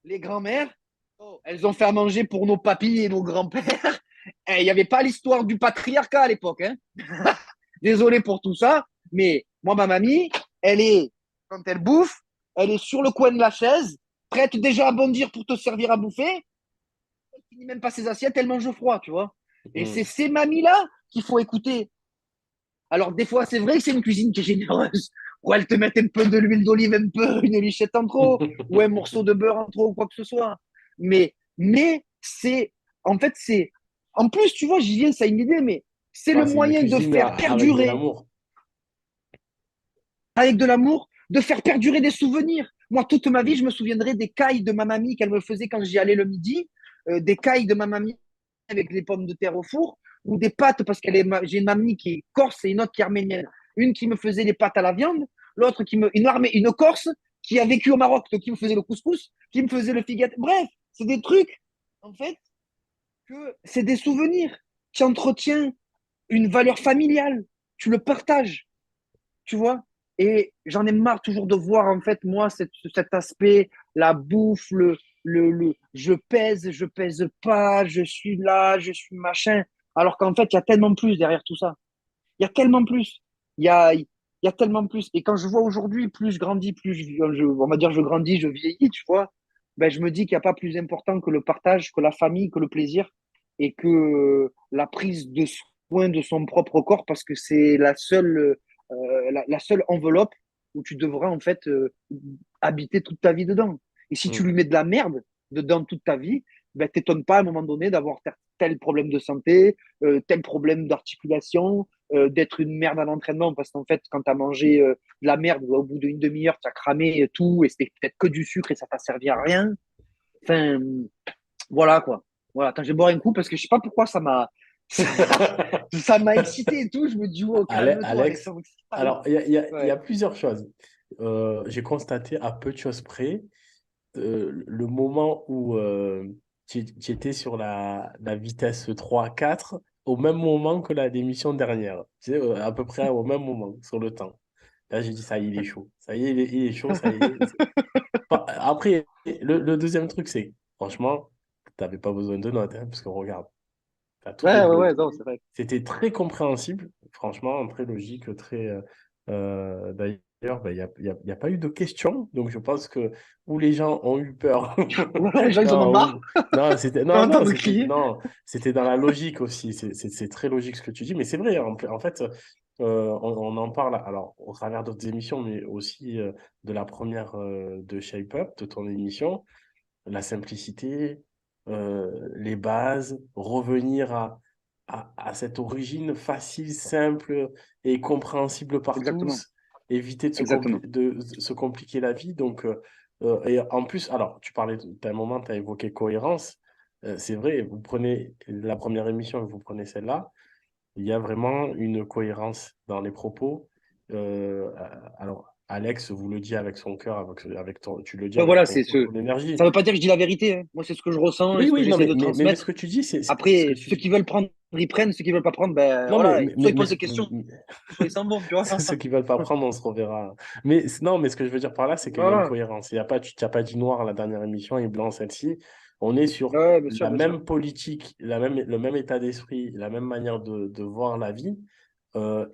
Les grands-mères, oh, elles ont fait à manger pour nos papis et nos grands-pères. Il n'y avait pas l'histoire du patriarcat à l'époque. Hein. Désolé pour tout ça, mais moi, ma mamie, elle est, quand elle bouffe, elle est sur le coin de la chaise, prête déjà à bondir pour te servir à bouffer. Elle finit même pas ses assiettes, elle mange froid, tu vois. Et c'est Mm. ces mamies-là qu'il faut écouter. Alors, des fois, c'est vrai que c'est une cuisine qui est généreuse, où elles te mettent un peu de l'huile d'olive, un peu, une lichette en trop, ou un morceau de beurre en trop, ou quoi que ce soit. Mais c'est, en fait, c'est, en plus, tu vois, j'y viens, ça a une idée, mais c'est le Ah, c'est une moyen de cuisine faire avec de perdurer, l'amour. avec de l'amour, de faire perdurer des souvenirs. Moi, toute ma vie, je me souviendrai des cailles de ma mamie qu'elle me faisait quand j'y allais le midi, des cailles de ma mamie avec les pommes de terre au four, ou des pâtes, parce j'ai une mamie qui est corse et une autre qui est arménienne. Une qui me faisait les pâtes à la viande, l'autre une corse qui a vécu au Maroc, donc qui me faisait le couscous, qui me faisait le figuette. Bref, c'est des trucs, en fait, que c'est des souvenirs. Tu entretiens une valeur familiale, tu le partages, tu vois. Et j'en ai marre toujours de voir, en fait, moi, cet aspect, la bouffe, je pèse pas, je suis là, je suis machin. Alors qu'en fait, il y a tellement plus derrière tout ça. Il y a tellement plus. Il y a tellement plus. Et quand je vois aujourd'hui, plus je grandis, on va dire, je grandis, je vieillis, tu vois, ben, je me dis qu'il n'y a pas plus important que le partage, que la famille, que le plaisir et que la prise de soin de son propre corps parce que c'est la seule enveloppe où tu devras en fait habiter toute ta vie dedans. Et si tu Mm. lui mets de la merde dedans toute ta vie, ben, t'étonnes pas à un moment donné d'avoir tel problème de santé, tel problème d'articulation, d'être une merde à l'entraînement parce qu'en fait, quand tu as mangé de la merde, au bout d'une demi-heure, tu as cramé tout et c'était peut-être que du sucre et ça t'a servi à rien. Enfin, voilà quoi. Voilà, quand je vais boire un coup parce que je sais pas pourquoi ça m'a excité et tout. Je me dis, oh, calme-toi, Alex, Alexandre. alors il y a Ouais. plusieurs choses. J'ai constaté à peu de choses près le moment où tu étais sur la vitesse 3-4 au même moment que la démission dernière. Tu sais, à peu près au même moment sur le temps. Là, j'ai dit, ça y est, il est chaud. Ça y est, il est chaud, ça y est. Après, le deuxième truc, c'est, franchement, tu n'avais pas besoin de notes, hein, parce que regarde, tu as tout Ouais, ouais, ouais, développé. non, c'est vrai. C'était très compréhensible, franchement, très logique, très. D'ailleurs, ben, il y a pas eu de questions, donc je pense que où les gens ont eu peur. Ouais, les gens, ils en ont Non, marre non, d'entendre non, me crier. c'était dans la logique aussi. C'est très logique ce que tu dis, mais c'est vrai, en fait, on en parle alors au travers d'autres émissions, mais aussi de la première de Shape Up, de ton émission, la simplicité, les bases, revenir à cette origine facile, simple et compréhensible par Exactement. tous, éviter Exactement. de se compliquer la vie. Donc, et en plus, alors, d'un moment, tu as évoqué cohérence. C'est vrai, vous prenez la première émission et vous prenez celle-là, il y a vraiment une cohérence dans les propos. Euh, alors, Alex vous le dit avec son cœur, tu le dis Ouais, avec voilà, c'est ce. ton énergie. Ça veut pas dire que je dis la vérité, hein. Moi, c'est ce que je ressens et Oui, ce que oui, non, j'essaie de mais ce transmettre. que tu dis, c'est ce que Après, tu ceux dis. qui veulent prendre, ils prennent. Ceux qui veulent pas prendre, ben Non, voilà, soit ils posent des questions, mais- soit ils s'en vont, tu vois. ceux qui veulent pas prendre, on se reverra. Mais non, mais ce que je veux dire par là, c'est qu'il y a une Voilà. cohérence. Il y a pas, tu n'as pas dit noir à la dernière émission et blanc celle-ci. On est sur Ouais, bien sûr, la bien sûr. même politique, le même état d'esprit, la même manière de voir la vie,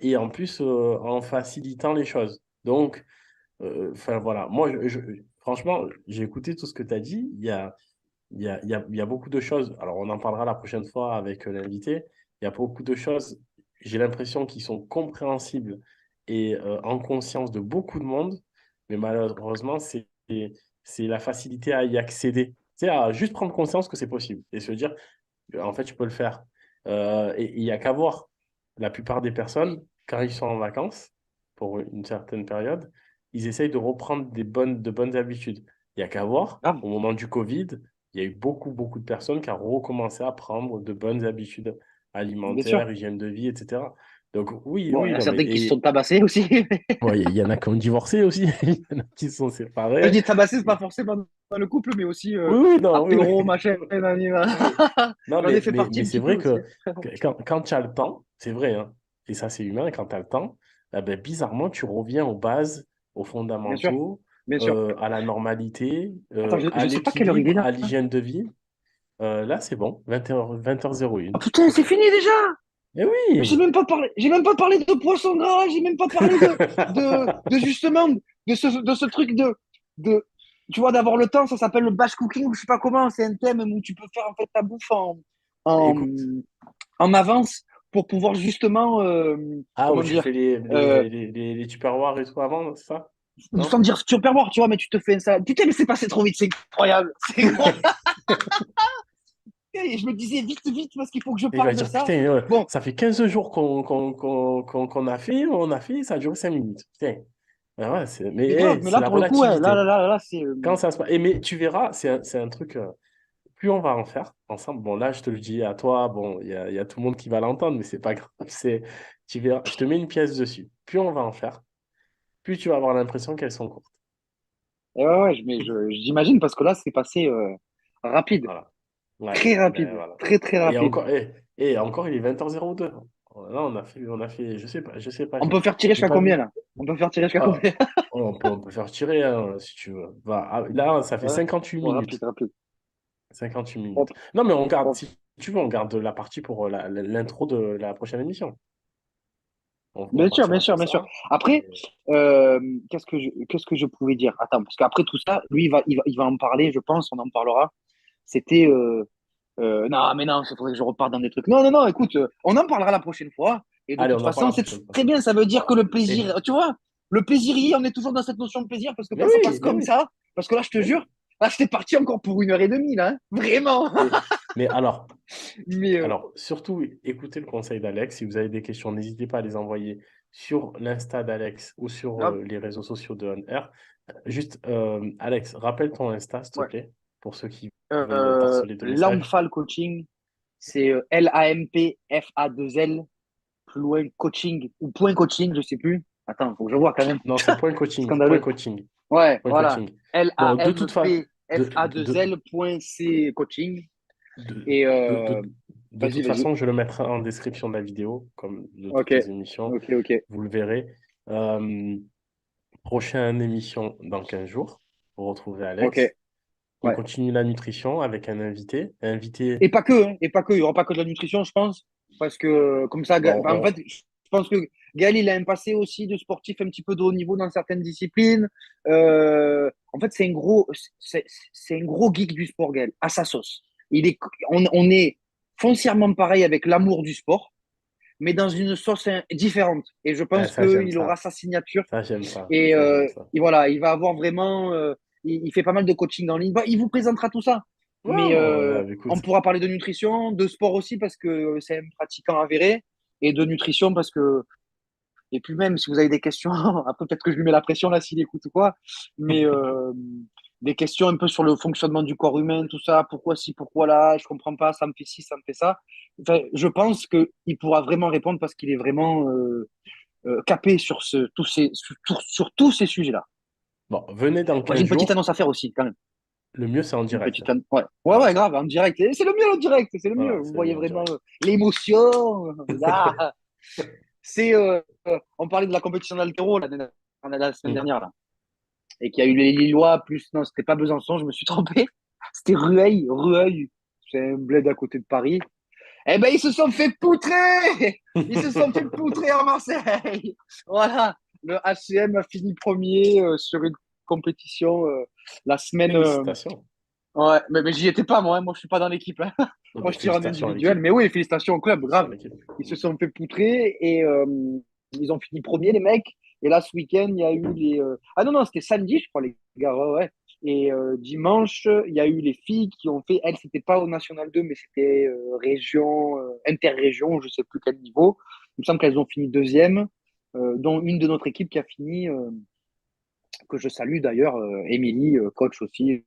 et en plus en facilitant les choses. Donc, enfin voilà, moi, franchement, j'ai écouté tout ce que tu as dit. Il y a beaucoup de choses. Alors, on en parlera la prochaine fois avec l'invité. Il y a beaucoup de choses, j'ai l'impression, qui sont compréhensibles et en conscience de beaucoup de monde. Mais malheureusement, c'est la facilité à y accéder. C'est à juste prendre conscience que c'est possible et se dire, en fait, je peux le faire. Et il n'y a qu'à voir. La plupart des personnes, quand ils sont en vacances, pour une certaine période, ils essayent de reprendre de bonnes habitudes. Il n'y a qu'à voir, Grave, au moment du Covid, il y a eu beaucoup de personnes qui ont recommencé à prendre de bonnes habitudes bien sûr. alimentaires, hygiène de vie, etc. Donc oui, Bon, il y oui, en a non, mais certains qui se sont tabassés aussi. ouais, il y en a qui ont divorcé aussi, il y en a qui sont Quand je séparés. dis tabasser, c'est pas forcément dans le couple, mais aussi Oui, oui, non, oui, apéro, oui. machin, nanana. Oui. Non, J'en ai fait partie mais un c'est petit peu vrai aussi. que quand tu as le temps, c'est vrai, hein, et ça c'est humain, quand tu as le temps, eh ben, bizarrement, tu reviens aux bases, aux Bien sûr, fondamentaux, bien sûr. à la normalité, Attends, à je sais pas quelle heure il est l'équilibre, là. à l'hygiène de vie. Là, c'est bon, 20h01. Ah putain, c'est fini déjà! Eh Mais oui! j'ai même pas parlé de poisson gras, j'ai même pas parlé de justement, de ce truc de, tu vois, d'avoir le temps, ça s'appelle le batch cooking, ou je sais pas comment, c'est un thème où tu peux faire en fait ta bouffe en, Écoute, en avance pour pouvoir justement, ah, où comment tu fais dire, euh, les tupperwares et tout avant, c'est ça? sans Non? dire tu peux voir, tu vois, mais tu te fais ça. Putain, mais c'est passé trop vite, c'est incroyable. C'est incroyable. Et je me disais vite, vite, parce qu'il faut que je Et il va parle de dire, ça. putain, Bon, ça fait 15 jours qu'on a fait, ça a duré 5 minutes. Putain. Ah ouais, mais mais hey, grave, mais c'est là, la pour le coup, ouais, relativité. là, c'est. Quand ça se passe. Mais tu verras, c'est un truc, plus on va en faire ensemble. Bon, là, je te le dis à toi, bon, il y a tout le monde qui va l'entendre, mais c'est pas grave. Tu verras, je te mets une pièce dessus. Plus on va en faire, plus tu vas avoir l'impression qu'elles sont courtes. Et ouais, ouais, j'imagine parce que là, c'est passé rapide, Voilà. Ouais, très ben rapide, voilà. très, très Et rapide. encore, et encore, il est 20h02. Là, on a fait, je sais pas, On peut faire tirer j'ai jusqu'à pas combien vu. là? On peut faire tirer jusqu'à Ah, combien? on peut faire tirer, hein, si tu veux. Là, ça fait Ouais, 58 ouais, rapide, minutes. rapide. 58 minutes. Hop, Non, mais on garde, hop. si tu veux, on garde la partie pour l'intro de la prochaine émission. On Bien sûr, bien partira sûr, sur bien sûr. ça. Après, Et- qu'est-ce que je pouvais dire? Attends, parce qu'après tout ça, lui, il va en parler, je pense, on en parlera. C'était. Non, mais non, il faudrait que je reparte dans des trucs. Non, non, non, écoute, on en parlera la prochaine fois. Et de Allez, toute on en parle façon, la c'est prochaine fois. très bien. Ça veut dire que Voilà. le plaisir, tu vois, le plaisir y est, on est toujours dans cette notion de plaisir parce que Mais quand ça passe oui, mais comme oui, ça, parce que là, je te mais jure, oui. là, j'étais parti encore pour 1h30, là, hein. Vraiment. Mais, mais alors, Mais, surtout, écoutez le conseil d'Alex. Si vous avez des questions, n'hésitez pas à les envoyer sur l'Insta d'Alex ou sur grave, les réseaux sociaux de OnAir. Juste, Alex, rappelle ton Insta, s'il te ouais. plaît, pour ceux qui veulent t'harceler de messages. Lampfal Coaching, c'est Lampfal, plus loin coaching, ou point coaching, je sais plus. Attends, faut que je vois quand même. Non, c'est point coaching, point Scandaleux. coaching, Ouais, point voilà. coaching. Bon, de toute façon, Lampfal point C coaching. de, Et de, de, de vas-y, toute vas-y. façon, je le mettrai en description de la vidéo, comme de Ok, toutes les émissions. ok, ok, Vous le verrez. Euh, Prochaine émission dans 15 jours. Vous retrouvez ok. Alex. On Ouais. continue la nutrition avec un invité. Invité, Et pas que, hein, et pas que. Il n'y aura pas que de la nutrition, je pense. Parce que, comme ça, bon, bah, en fait, je pense que Gaël, il a un passé aussi de sportif un petit peu de haut niveau dans certaines disciplines. En fait, c'est, c'est un gros geek du sport, Gaël, à sa sauce. On est foncièrement pareil avec l'amour du sport. mais dans une sauce différente. Et je Ouais, pense ça, j'aime qu'il aura ça. sa signature. Ça, j'aime ça. Et, Ça, j'aime ça. voilà, il va avoir vraiment. Il fait pas mal de coaching en ligne. Bah, il vous présentera tout ça. Ouais, Mais on écoute. pourra parler de nutrition, de sport aussi, parce que c'est un pratiquant avéré, et de nutrition, parce que. Et puis même, si vous avez des questions, après peut-être que je lui mets la pression là s'il écoute ou quoi, mais des questions un peu sur le fonctionnement du corps humain, tout ça, pourquoi ci, pourquoi là, je comprends pas, ça me fait ci, ça me fait ça. Enfin, je pense qu'il pourra vraiment répondre parce qu'il est vraiment capé sur, sur tous ces sujets-là. Bon, venez dans Moi, j'ai 15 une petite jours. annonce à faire aussi, quand même. Le mieux, c'est en Une direct. petite annonce. Ouais. Ouais, Voilà. ouais, grave, en direct. Et c'est le mieux, en direct, c'est le mieux. Voilà, Vous c'est le voyez mieux en vraiment direct. l'émotion. Là, c'est, on parlait de la compétition d'haltéro la semaine Hmm. dernière, là. Et qu'il y a eu les Lillois, plus, non, c'était pas Besançon, je me suis trompé. C'était Rueil, Rueil. C'est un bled à côté de Paris. Eh ben, ils se sont fait poutrer! Ils se sont fait poutrer à Marseille! Voilà. Le HCM a fini premier sur une compétition la semaine. Félicitations. Ouais, mais j'y étais pas, moi. Hein. Moi, je suis pas dans l'équipe. Hein. Non, Moi, mais je tire en félicitations à individuel. l'équipe. Mais oui, félicitations au club, Félicitations à grave. l'équipe. Ils se sont fait poutrer et ils ont fini premier, les mecs. Et là, ce week-end, il y a eu les. Ah non, non, c'était samedi, je crois, les gars. Ouais, ouais. Et dimanche, il y a eu les filles qui ont fait. Elles, c'était pas au National 2, mais c'était région, interrégion, je sais plus quel niveau. Il me semble qu'elles ont fini deuxième, dont une de notre équipe qui a fini. Que je salue d'ailleurs, Émilie, coach aussi,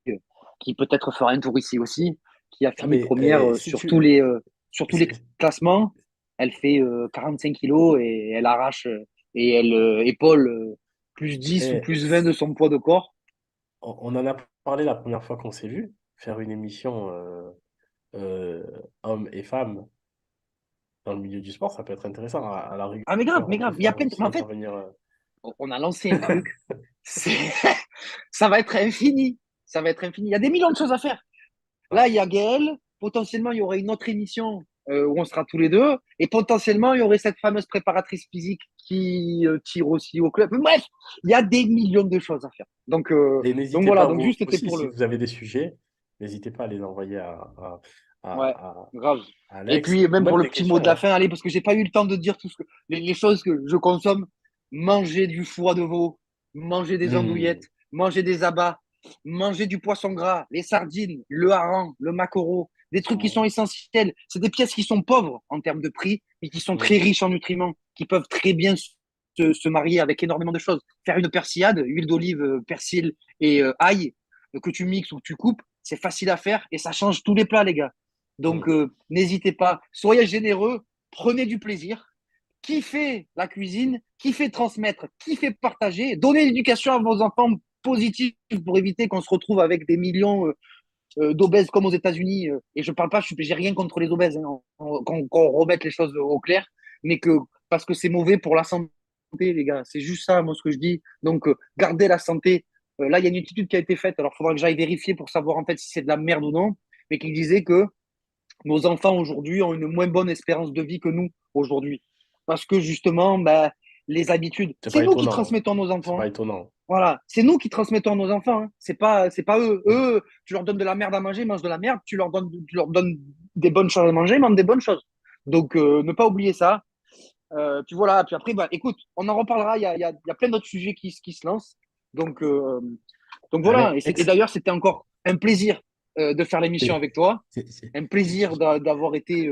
qui peut-être fera un tour ici aussi, qui a Ah, fini mais première si tu. sur tous les c'est- classements. Elle fait 45 kilos et elle arrache et elle épaule plus 10 ou eh, plus 20 de son poids de corps. on en a parlé la première fois qu'on s'est vu. Faire une émission euh, hommes et femmes dans le milieu du sport, ça peut être intéressant. À la Ah, rigueur, on mais peut grave, il y a faire plein de. aussi Mais en fait, intervenir. on a lancé un truc. C'est- Ça va être infini. Ça va être infini. Il y a des millions de choses à faire. Ouais. Là, il y a Gaël. Potentiellement, il y aurait une autre émission où on sera tous les deux. Et potentiellement, il y aurait cette fameuse préparatrice physique qui tire aussi au club. Bref, il y a des millions de choses à faire. Et Donc n'hésitez voilà, pas, donc vous juste c'était aussi, pour si le. vous avez des sujets, n'hésitez pas à les envoyer Ouais, à grave. Et Alex, puis, ou même même pour le des petit mot de questions. la Hein. fin, allez, parce que j'ai pas eu le temps de dire tout ce que les choses que je consomme. Manger du foie de veau, manger des Hmm. andouillettes, manger des abats, manger du poisson gras, les sardines, le hareng, le maquereau, des trucs qui sont Hmm. essentiels. C'est des pièces qui sont pauvres en termes de prix, mais qui sont Hmm. très riches en nutriments, qui peuvent très bien se marier avec énormément de choses. Faire une persillade, huile d'olive, persil et ail, que tu mixes ou que tu coupes, c'est facile à faire et ça change tous les plats, les gars. Donc, Hmm. n'hésitez pas, soyez généreux, prenez du plaisir, kiffez la cuisine, kiffez transmettre, kiffez partager, donnez l'éducation à vos enfants positive pour éviter qu'on se retrouve avec des millions d'obèses comme aux États-Unis. Et je parle pas, j'ai rien contre les obèses, hein, qu'on remette les choses au clair, mais que parce que c'est mauvais pour la santé, les gars. C'est juste ça, moi, ce que je dis. Donc, gardez la santé. Là, il y a une étude qui a été faite. Alors, il faudra que j'aille vérifier pour savoir en fait si c'est de la merde ou non, mais qui disait que nos enfants aujourd'hui ont une moins bonne espérance de vie que nous aujourd'hui. Parce que justement, ben, les habitudes, C'est c'est pas nous qui étonnant. transmettons à nos C'est enfants. pas Hein. étonnant. Voilà, c'est nous qui transmettons à nos enfants. Hein. C'est pas eux. Eux, tu leur donnes de la merde à manger, ils mangent de la merde. Tu leur donnes des bonnes choses à manger, ils mangent des bonnes choses. Donc, ne pas oublier ça. Puis voilà, puis après, bah, écoute, on en reparlera. Il y a plein d'autres sujets qui se lancent. Donc, euh, donc voilà. Et Alex, d'ailleurs, c'était encore un plaisir de faire l'émission c'est- avec toi c'est- un plaisir d'avoir été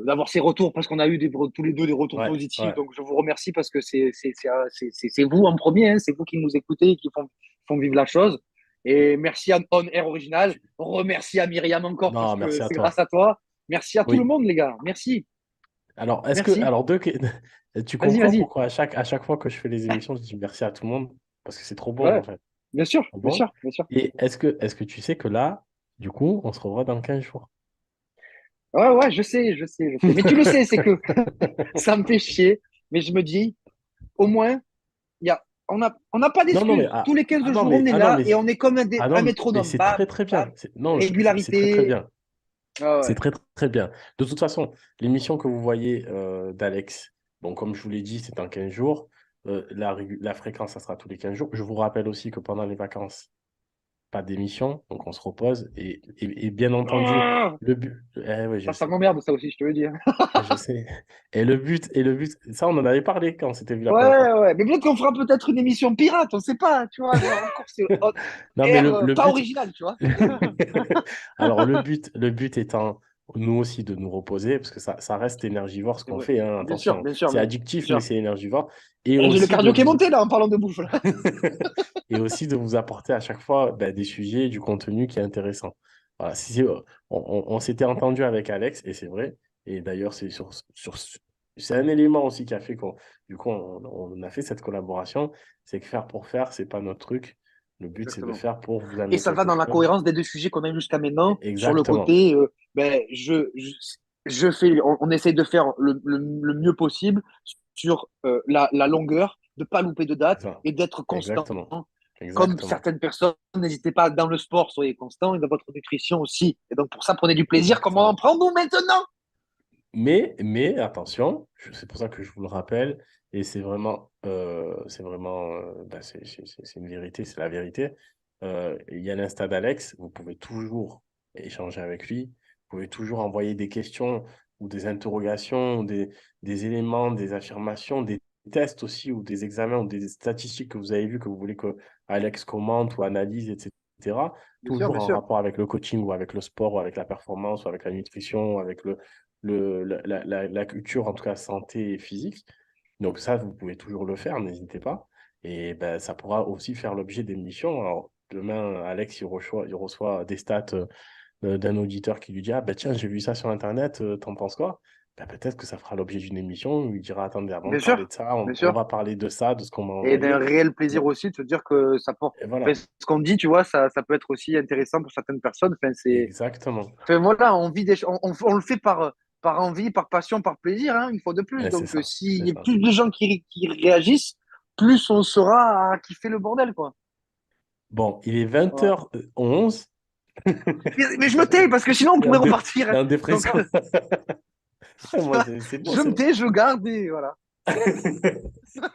d'avoir ces retours parce qu'on a eu tous les deux des retours ouais, positifs. ouais. Donc je vous remercie parce que c'est vous en premier, hein, c'est vous qui nous écoutez et qui font vivre la chose. Et merci à On Air Original. Remercie à Myriam encore parce Non, que merci à c'est grâce toi. à toi. Merci à tout le Oui. monde, les gars. Merci. Alors, Merci. tu Vas-y, comprends vas-y. pourquoi à chaque fois que je fais les émissions, je dis merci à tout le monde? Parce que c'est trop bon, Ouais, en fait. bien sûr, Trop bien bon. sûr, bien sûr. Et est-ce que tu sais que là, du coup, on se revoit dans 15 jours? Ouais, ouais, je sais. Mais tu le sais, c'est que ça me fait chier. Mais je me dis, au moins, on n'a pas Non, non, mais d'excuses. Tous les 15 jours, on est ah non, là mais et on est comme un mais métronome. c'est Bam, très très bam, bien. Non, c'est très très régularité. bien. Ah C'est ouais. très très bien. De toute façon, l'émission que vous voyez d'Alex, bon, comme je vous l'ai dit, c'est en 15 jours. La fréquence, ça sera tous les 15 jours. Je vous rappelle aussi que pendant les vacances, pas d'émission, donc on se repose. Et bien entendu, Ah, le but. Eh oui, je ça sais. m'emmerde, ça aussi, je te le dis. Je sais. Et le but, ça, on en avait parlé quand on s'était vu la première Ouais, fois. ouais. Mais peut-être qu'on fera peut-être une émission pirate, on sait pas, tu vois, genre encore c'est Non, mais air le pas but. original, tu vois. Alors, le but étant, nous aussi, de nous reposer, parce que ça reste énergivore ce C'est qu'on vrai. fait, hein, Bien sûr, attention. bien sûr, C'est bien addictif, mais sûr. c'est énergivore. Et Et j'ai le aussi de cardio qui est vous. monté là en parlant de bouffe là. Et aussi de vous apporter à chaque fois ben, des sujets, du contenu qui est intéressant. Voilà, on s'était entendu avec Alex, et c'est vrai. Et d'ailleurs, c'est un élément aussi qui a fait qu'on du coup, on a fait cette collaboration. C'est que faire pour faire, c'est pas notre truc. Le but, c'est de Exactement. faire pour vous Et amener ça va quelque dans la chose. cohérence des deux sujets qu'on a eu jusqu'à maintenant. Sur le Exactement. côté, ben, je fais, on essaye de faire le mieux possible sur la longueur, de ne pas louper de C'est date ça. et d'être constant. Exactement. Comme Exactement. certaines personnes, n'hésitez pas dans le sport, soyez constant et dans votre nutrition aussi. Et donc pour ça, prenez du plaisir comme on en Exactement. prend nous maintenant. Mais attention, c'est pour ça que je vous le rappelle, et bah, c'est une vérité, c'est la vérité. Il y a l'Insta d'Alex, vous pouvez toujours échanger avec lui, vous pouvez toujours envoyer des questions ou des interrogations, ou des éléments, des affirmations, des tests aussi, ou des examens, ou des statistiques que vous avez vues, que vous voulez que Alex commente ou analyse, etc. Bien sûr, Toujours bien en sûr. rapport avec le coaching ou avec le sport ou avec la performance ou avec la nutrition, avec la culture, en tout cas santé et physique. Donc ça, vous pouvez toujours le faire, n'hésitez pas. Et ben, ça pourra aussi faire l'objet d'émissions. Alors, demain, Alex, il reçoit des stats d'un auditeur qui lui dit, ah ben tiens, j'ai vu ça sur Internet, t'en penses quoi? Ben, peut-être que ça fera l'objet d'une émission où il dira, attendez, avant de Bien parler sûr, de ça, bien on sûr. va parler de ça, de ce qu'on m'a Et d'un envoyé. réel Et, plaisir aussi de se dire que ça porte. et Enfin, voilà, ce qu'on dit, tu vois, ça peut être aussi intéressant pour certaines personnes. Enfin, exactement. enfin, voilà, on le fait par envie, par passion, par plaisir, hein, une fois de plus. Et c'est Donc, ça, s'il c'est y a ça. plus de gens qui réagissent, plus on sera à kiffer le bordel, quoi. Bon, il est vingt Voilà. heures onze. Mais je me tais parce que sinon on Il est en, pourrait dé- repartir, il hein. est en Donc, dépression. Moi, c'est bon, je c'est me bon. tais, je garde et voilà.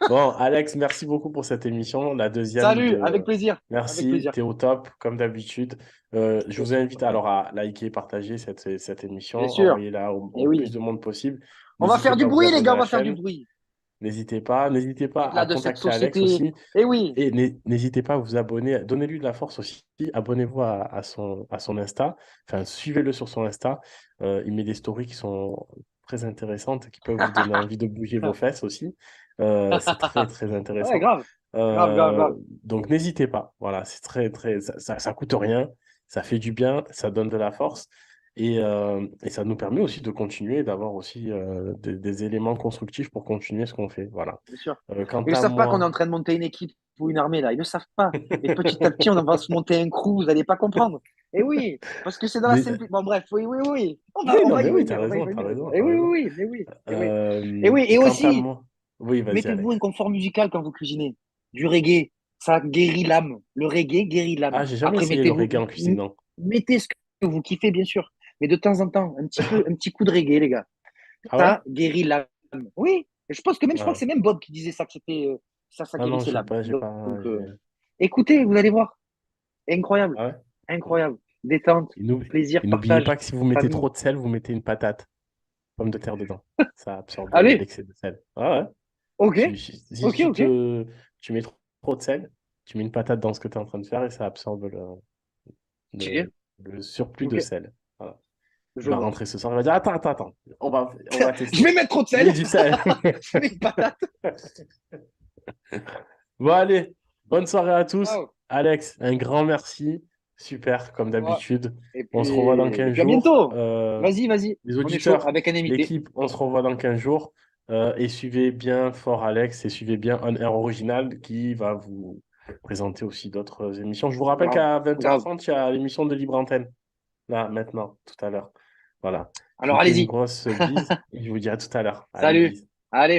Bon, Alex, merci beaucoup pour cette émission. La deuxième Salut, avec de. plaisir. Avec Merci, plaisir. t'es au top, comme d'habitude. Je vous invite alors à liker, partager cette émission. Bien sûr. Envoyez-la au, Et au plus oui. de monde possible. On va N'hésitez faire du pas à vous bruit, les abonner gars, à on la va faire du chaîne. bruit. N'hésitez pas à Au-delà de cette contacter Alex société. aussi. Et oui. Et n'hésitez pas à vous abonner. Donnez-lui de la force aussi. Abonnez-vous à son Insta. Enfin, suivez-le sur son Insta. Il met des stories qui sont très intéressantes, qui peuvent vous donner envie de bouger vos fesses aussi. C'est très, très Ouais, intéressant. grave. Grave, grave, Euh, grave. donc, n'hésitez pas. Voilà, c'est très, très. Ça coûte rien. Ça fait du bien. Ça donne de la force. Et ça nous permet aussi de continuer, d'avoir aussi des éléments constructifs pour continuer ce qu'on fait. Voilà. Bien sûr. Quant Ils ne à savent pas qu'on est moi, en train de monter une équipe ou une armée, là. Ils ne savent pas. Et petit à petit, on va se monter un crew, vous n'allez pas comprendre. Et oui, parce que c'est dans la mais, simplicité. Bon, bref, oui, oui, oui. oui, On non, va mais y oui, t'as venir, on va y raison, t'as venir. raison, Et t'as oui, raison. oui, oui, mais oui. Et oui. Et oui, et Et quant à aussi, moi, oui, vas-y, mettez-vous un Alex. confort musical quand vous cuisinez. Du reggae, ça guérit l'âme. Le reggae guérit Ah, l'âme. j'ai jamais Après, essayé le reggae en cuisinant. mettez ce que vous kiffez, bien sûr. Mais de temps en temps, un petit coup de reggae, les gars. Ah ouais? Ça guérit l'âme. Oui, et je crois que Ah, c'est même Bob qui disait ça, que ça ah non, guérissait j'ai l'âme. pas, j'ai Donc, pas. écoutez, vous allez voir. Incroyable, Ah ouais? Bon. incroyable. Détente, plaisir, Et n'oubliez partage, pas que si vous mettez famille. trop de sel, vous mettez une patate, pomme de terre dedans. Ça absorbe Allez, l'excès de sel. Ah ouais? ok, Si ok, ok. tu mets trop de sel, tu mets une patate dans ce que tu es en train de faire et ça absorbe Ok, le surplus de ok, sel. Voilà. Il je va note. rentrer ce soir, il va dire, attends, attends, attends, on va Je vais tester. mettre trop de Mets sel. du sel. Je mets une patate. Bon, allez, bonne soirée à tous. Ciao. Alex, un grand merci. Super, comme Ouais. d'habitude. Et On se revoit dans et 15 puis à jours. bientôt. Vas-y, vas-y. Les On est chaud auditeurs, avec un invité. l'équipe, on se revoit dans 15 jours. Et suivez bien fort Alex et suivez bien On Air Original qui va vous présenter aussi d'autres émissions. Je vous rappelle Grave, qu'à grave. 20h30, il y a l'émission de Libre Antenne. Là, maintenant, tout à l'heure. Voilà. Je Alors vous fais une allez-y. grosse bise et je vous dis à tout à l'heure. Allez, Salut. bise. Allez.